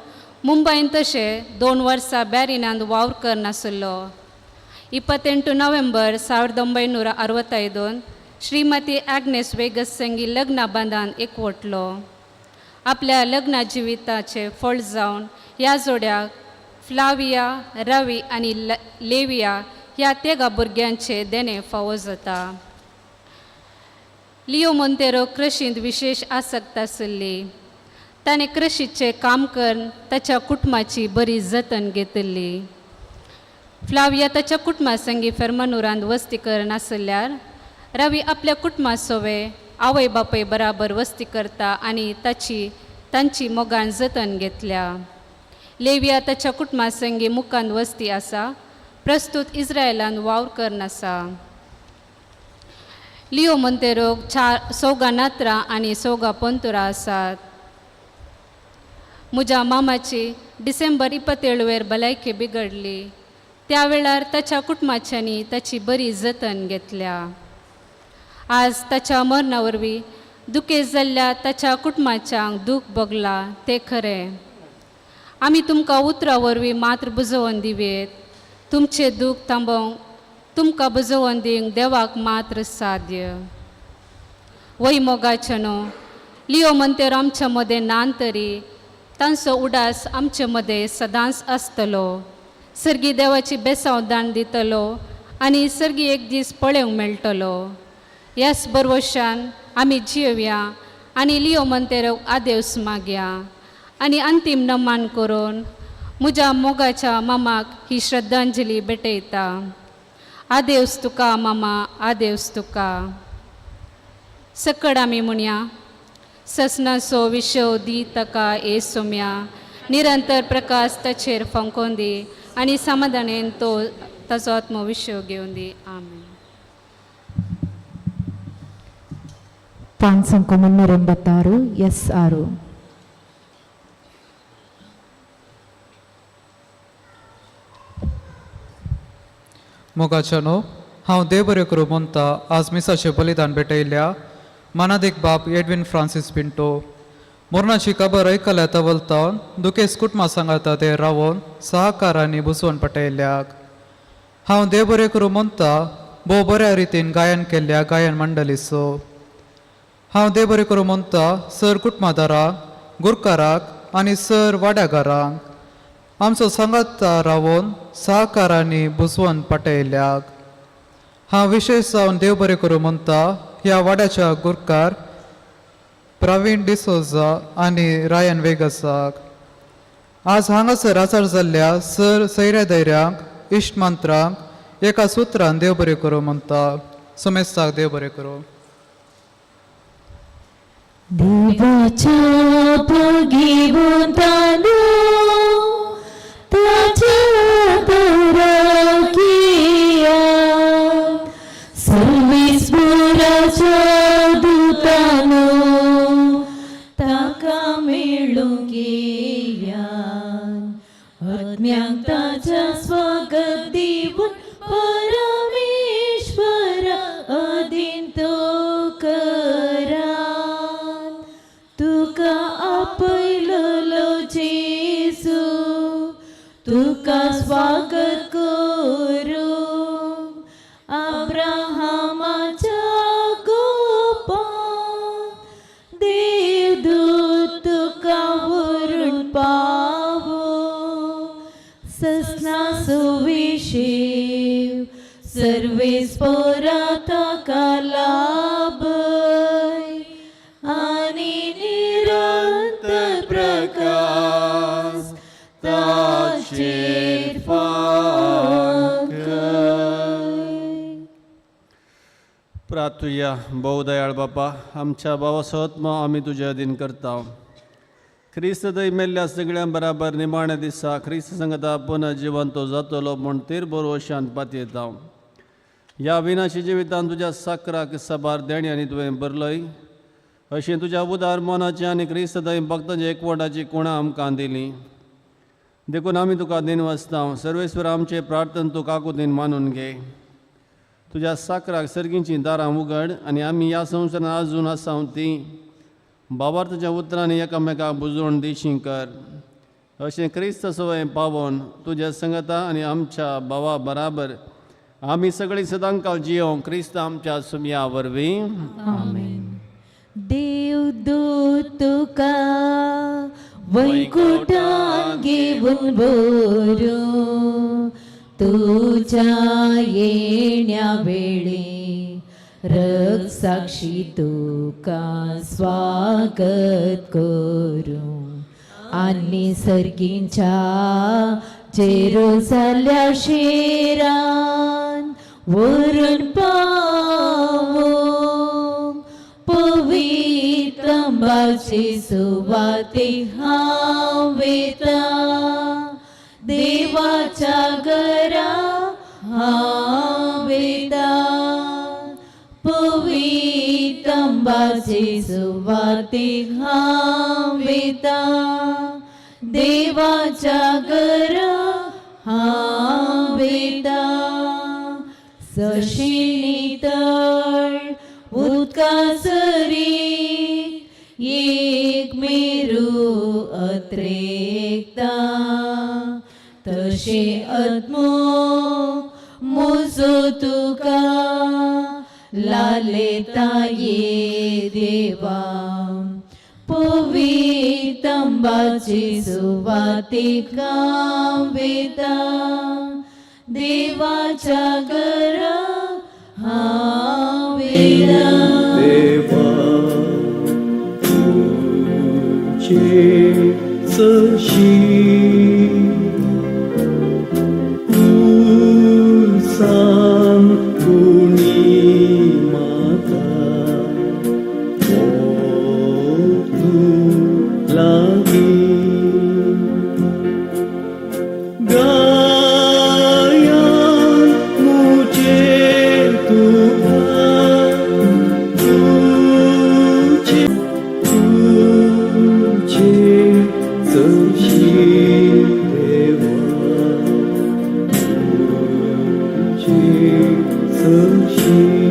मुंबईन तशें 2 वर्सां बॅरिनांत वावर करनासलो. 28 नोव्हेंबर 1965 श्रीमती ॲग्नेस वेगस संगी लग्ना बांदान एकवटलो. आपल्या लग्ना जिविताचे फळ जावन ह्या जोड्याक फ्लाविया, रवी आनी लेविया ह्या तेगा भुरग्यांचे देणे फावो जाता. लिओ मोंतेरो कृशींत विशेष आसक्त आसली. ताणें कृशीचें काम करून ताच्या कुटुंबाची बरी जतन घेतली. फ्लाविया ताच्या कुटुंबा संगी फेर्मानुरांत वस्ती करनासल्यार रवी आपल्या कुटुंबा सोवे आवय बापय बराबर वस्ती करता आनी तांची मोगान जतन घेतल्या. लेविया ताच्या कुटुंबा संगी मुखांत वस्ती आसा, प्रस्तुत इस्रायलान वावर करनासा. लिओ मोंतेरोक 4 नात्रां आनी 4 पंतुरां आसात. म्हज्या मामाची डिसेंबर 27 भलायकी बिगडली. त्या वेळार ताच्या कुटुंबाच्यांनी ताची बरी जतन घेतल्या. आज ताच्या मरणा वरवीं दुखेस्त जाल्ल्या ताच्या कुटुंबाच्यांक दूख भोगला तें खरें. आमी तुमकां उतरां वरवीं मात्र बुजोवन दिवेत. तुमचे दूख थांबोवंक तुमकां बुजोवन दिवंक देवाक मात्र साध्य. वय मोगाचे न्हू, लिओ मंतेर आमच्या मदें नान तरी तांचो उडास आमचे मदें सदांच आसतलो. सर्गी देवाची बेसांव दान दितलो आनी सर्गी एक दीस पळोवंक मेळटलो. ह्याच बरवशान आमी जियेवया आनी लिओ मंतेराक आदेवस मागया आनी अंतीम नमन करून म्हज्या मोगाच्या मामाक ही श्रद्धांजली भेटयता. आदेवस तुका मामा, आदेवस तुका. सकड आमी म्हणया, ससनाचो विशव दी ताका ए सोम्या, निरंतर प्रकाश ताचेर फंकोवन दी आनी समाधानेन तो ताचो आत्मविशव घेवन दी. आमेन. Canção como Narembataru, yes, Aru. मोगाच्यानो, हांव देव बरें करूं म्हणटा आज मिसाचें बलिदान भेटयल्या मानादेक बाब एडविन फ्रांसीस पिंटो. मरणाची खबर ऐकल्या तवलतावन दुखेस कुटुंबा सांगाता ते रावून सहकारांनी बुसवून पटयल्याक. हांव देव बरें करूं म्हणटा भोव बऱ्या रितीन गायन केल्ल्या गायन मंडळीचो. हांव देव बरें करूं म्हणटा सर कुटुंबादारांक, गुरकाराक आनी सर वाड्यागारांक आमचो सांगात रावून सहकारांनी बुसवून पटयल्याक. हांव विशेश जावन देव बरें करूं म्हणटा ह्या वाड्याच्या गुरकार प्रवीण डिसोजा आनी रायन वेगसाक. आज हांगासर आसार जाल्ल्या सर सैऱ्या दैऱ्यांक, इश्ट मंत्रांक एका सुत्रान देव बरें करूं म्हणटा. समेस्ताक देव बरें करूं. देवाच्या भगिवंतानो ताच्या दराकिया सर्वेस्वराच्या दूतानो ताका मेळूंक येया. आत्म्यांक ताच्या स्वागत दिवून परमेश्वरा अधीन तो करा. तुका आपयलो जेजू, तुका स्वागत करू. अब्राहमाच्या गोपान देवदूत तुका व्हरून पावो. ससनाचो विशेव सर्वेस्परा ताका लाभय आनी निरंतर प्रकाश ताचेर प्रार्थुया. भोव दयाळ बापा, आमच्या भावासोत्म आमी तुज्या अधीन करता. ख्रिस्त दय मेल्ल्या सगळ्यां बराबर निमाण्या दिसा ख्रिस्त संगता पुनः जिवंतो जातलो म्हूण तेर बरोशांत पातयेता. ह्या विनाशी जिवितांत तुज्या साकराक सबार देण्यांनी तुवें भरलय. अशें तुज्या उदार मनाची आनी क्रिस्त दय भक्तांच्या एकवटाची कुणां आमकां दिली. देखून आमी तुका दिनवसता. सर्वेस्वर आमचे प्रार्थना तूं काकुतीन मानून घे. तुज्या साकराक सर्गींचीं दारां उगड आनी आमी ह्या संवसारांत आजून आसां तीं भावार्थाच्या उतरांनी एकामेकाक बुजोवन दिशीं कर. अशें क्रिस्त सवय पावोन तुज्या संगता आनी आमच्या भावा बराबर आमी सगळीं सदांकाळ जियोंक क्रिस्त आमच्या सुमया वरवीं. देवदूत तुका वैकुंठांत घेवन व्हरो. तुज्या येण्या वेळी रग साक्षी तुका स्वागत करूं. आनी सर्गींच्या जेरुसल्या शेरान व्हरून पावो. पवित्र अंबाची सुवाते हांव वेता. देवाच्या घरा हांव वेता. पवित्र अंबाची सुवाते हांव वेता. देवाच्या घरा हांव वेता. सशी तळ उदकासरी एक मेरू अत्रेकता. तशे आत्मो लेता ये देवा पवित्रंबाची सुवातिका वेता देवाच्या घरा वेता देवा तुझे सशी सांग कुणी माता लागी गाया मुझे तुझे सशी देवा तुझे सशी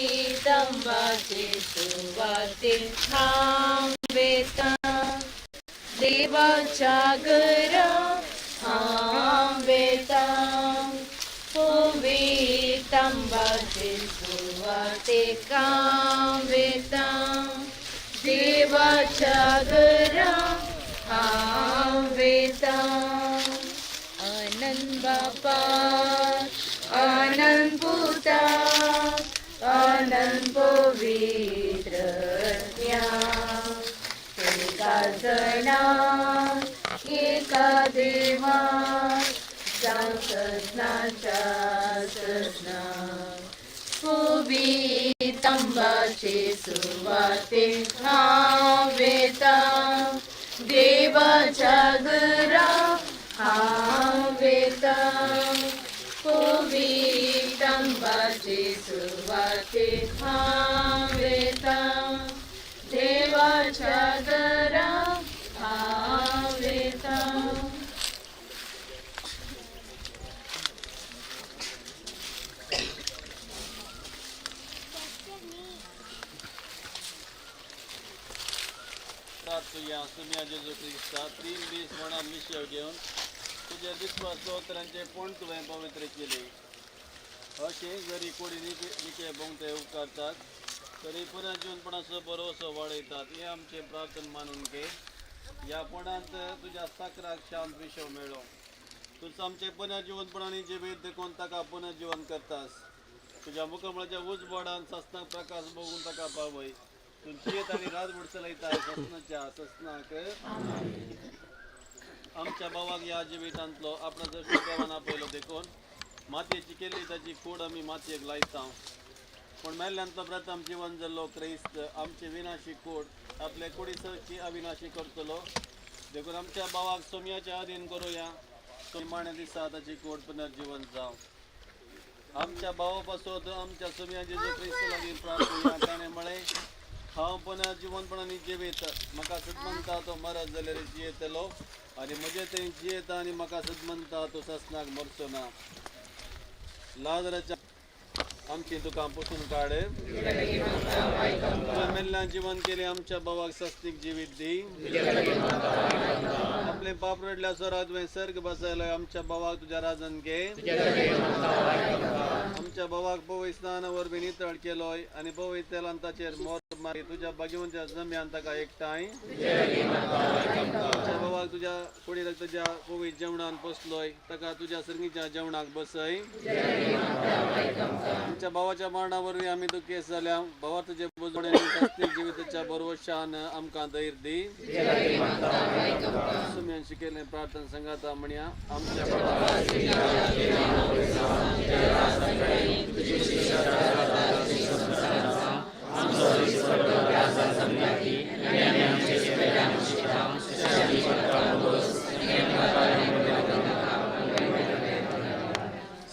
पवित्रंबाची सुवातिका वेता देवाच्या घरा वेता पवित्रंबाची सुवातिका वेता देवाच्या घरा वेता आनंद बापा आनंद पुता आनंद पवित्र एका जना एका देवा सपनाच्या सपना तंबाचे सुवाते हावेता देवाच्या घरा हावेता तंबाचे सुवाते हावेता देवाच्या घरा हावेता. तुझ्या सुम्या जेजू ख्रिस्ता 3 दीस म्हणा मिशेव घेवन तुझ्या विश्वास स्तोत्रांचे पोण तुवें पवित्र केले. अशें जरी कोणी निके बोंगते उपकारतात तरी पुनर्जीवनपणाचो भरोसो वाडयतात. हे आमचे प्रार्थना मानून घे. या पोणांत तुझ्या साकराक शांत विशव मेळो. तूच आमचे पुनर्जीवनपणाने जिवीत देखून ताका पुनर्जीवन करतास. तुझ्या मुखमळाच्या उजवाडान ससनाक प्रकाश बघून ताका पावय. तुमची आणि राजवट चलयता ससनाच्या ससनाक आमच्या भावाक या जिवितांतलो आपणा जर देवान आपयलो देखून मातयेची केल्ली ताची कूड आमी मातयेक लायता. पूण मेल्ल्यांतलो प्रथम जीवन जाल्लो क्रिस्त आमची विनाशी कूड आपले कुडीची अविनाशी करतलो देखून आमच्या भावाक सोम्याच्या अधीन करूया. सोमाण्या दिसा ताची कूड पुनर्जीवन जावं. आमच्या भावा पासून आमच्या सोम्या जेजू ख्रिस्त लागीं प्रार्थना ताणें म्हळें हांव पुनर्जीवनपणाने जिवीत म्हाका सदमनता तो मरत जाल्यार जियेतलो आनी म्हजे थंय जियेता आनी म्हाका सदमनता तो ससनाक मरचो ना. लाजराच्या आमची दुकान पुसून काड. तुवें मेल्ल्यान जिवन केले आमच्या भावाक सस्तीक जिवीत दी. आपले पाप रडल्या सोरा तुवें सर्ग बसयलोय आमच्या भावाक तुज्या राजन घे. आमच्या भावाक पवित्र स्नाना वरवीं नितळ केलोय आनी पवित्र तेलान ताचेर मोर मारी तुज्या भाग्यवंत्या जम्यान ताका एकठांय. आमच्या भावाक तुज्या कुडीर तुज्या पवित्र जेवणान पोसलोय ताका तुज्या सर्गीच्या जेवणाक बसय. आमच्या भावाच्या मरणा वरवीं आमी दुखेस्त जाल्या. भावा तुजे बुजवणे सस्तीक जिविताच्या भरवशान आमकां धैर्य दी. सुम्यान शिकयलें प्रार्थना संगाता म्हणया आमच्या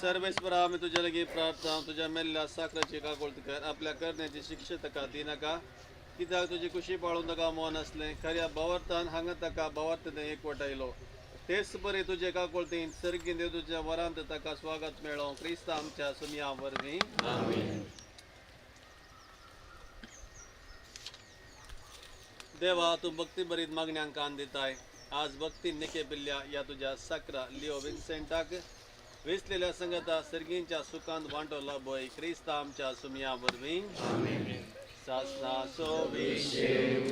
सर्वेश्वरा आम्ही तुझ्या लगी प्रार्थना तुझ्या मेल्ल्या साखराची काकोळत कर. आपल्या करण्याची शिक्षा ताका दी नाका कित्याक तुजी खुशी पाळून ताका मौन असलें. खऱ्या भावार्थान हांगा ताका भावार्थान एकवटायलो. तेच बरे तुजे काकोळतीन सर्गीन देव तुज्या वरांत ताका स्वागत मेळो. क्रिस्ता आमच्या सुमया वरवीं देवा तू भक्ती बरीत मागण्यांक कान दिताय. आज भक्ती निके पिल्ल्या या तुझ्या साकरा लिओ विन्सेंटाक वेचलेल्या संगता सर्गींच्या सुखांत वांटो लाभय. क्रिस्ता आमच्या सुमया वरवीं सासनाचो विशेव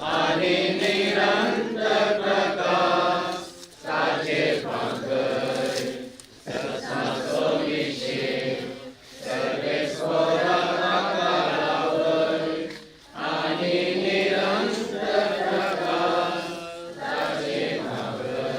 आनी निरंतर प्रकाश ताचे भांगर सासनाचो विशेव सर्वेश्वराक लाभय आनी निरंतर प्रकाश ताचे भांगर.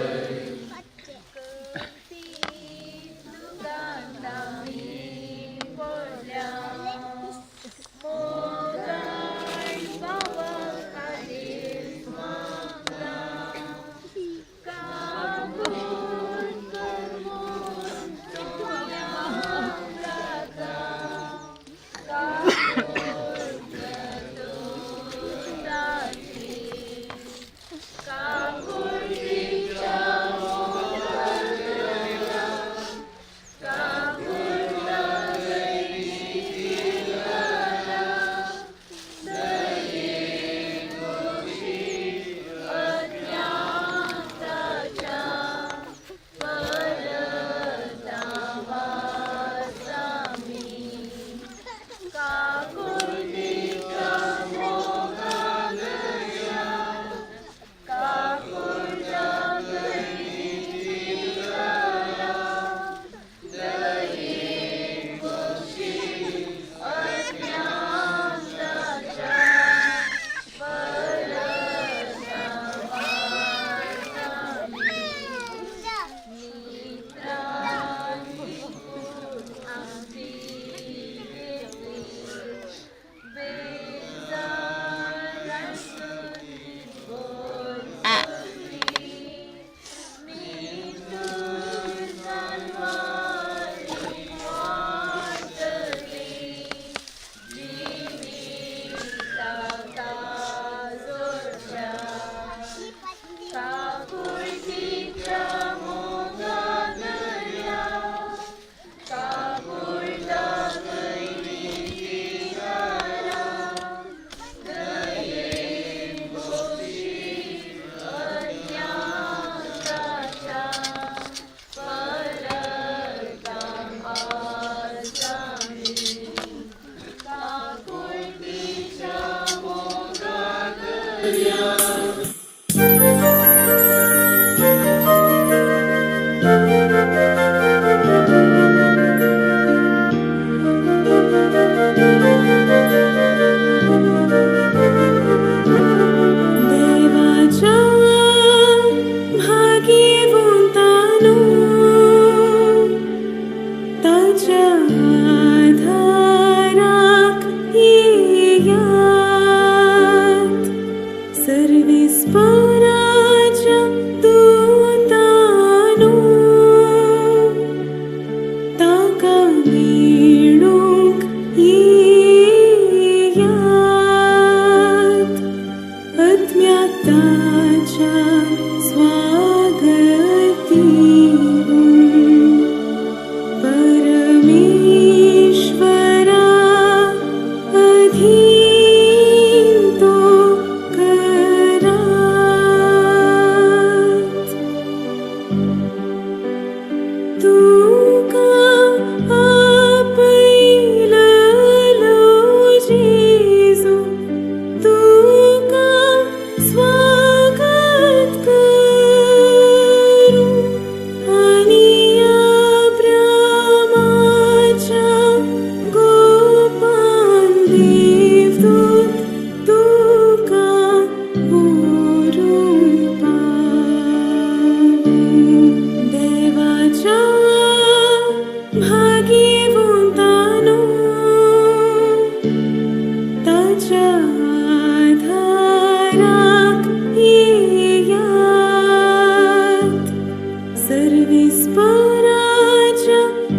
सर्विस्पराच्या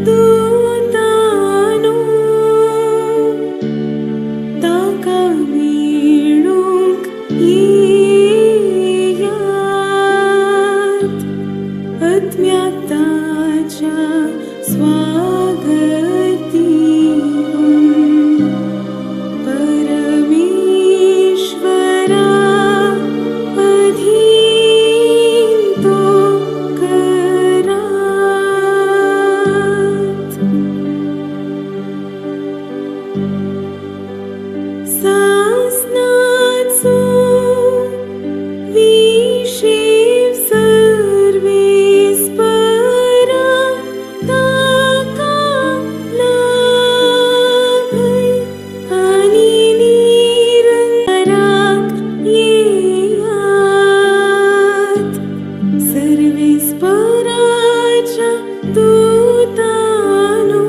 दूतानो ताका मिळूंक येयात आत्म्याताच्या स्वागती परमेश्वरा अधीन तो करात सासनाचो विशेव सर्वेस्परा ताका लाभय आनी निरंतराक येयात सर्वेस्पराच्या दूतानो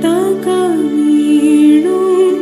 ताका मिळूंक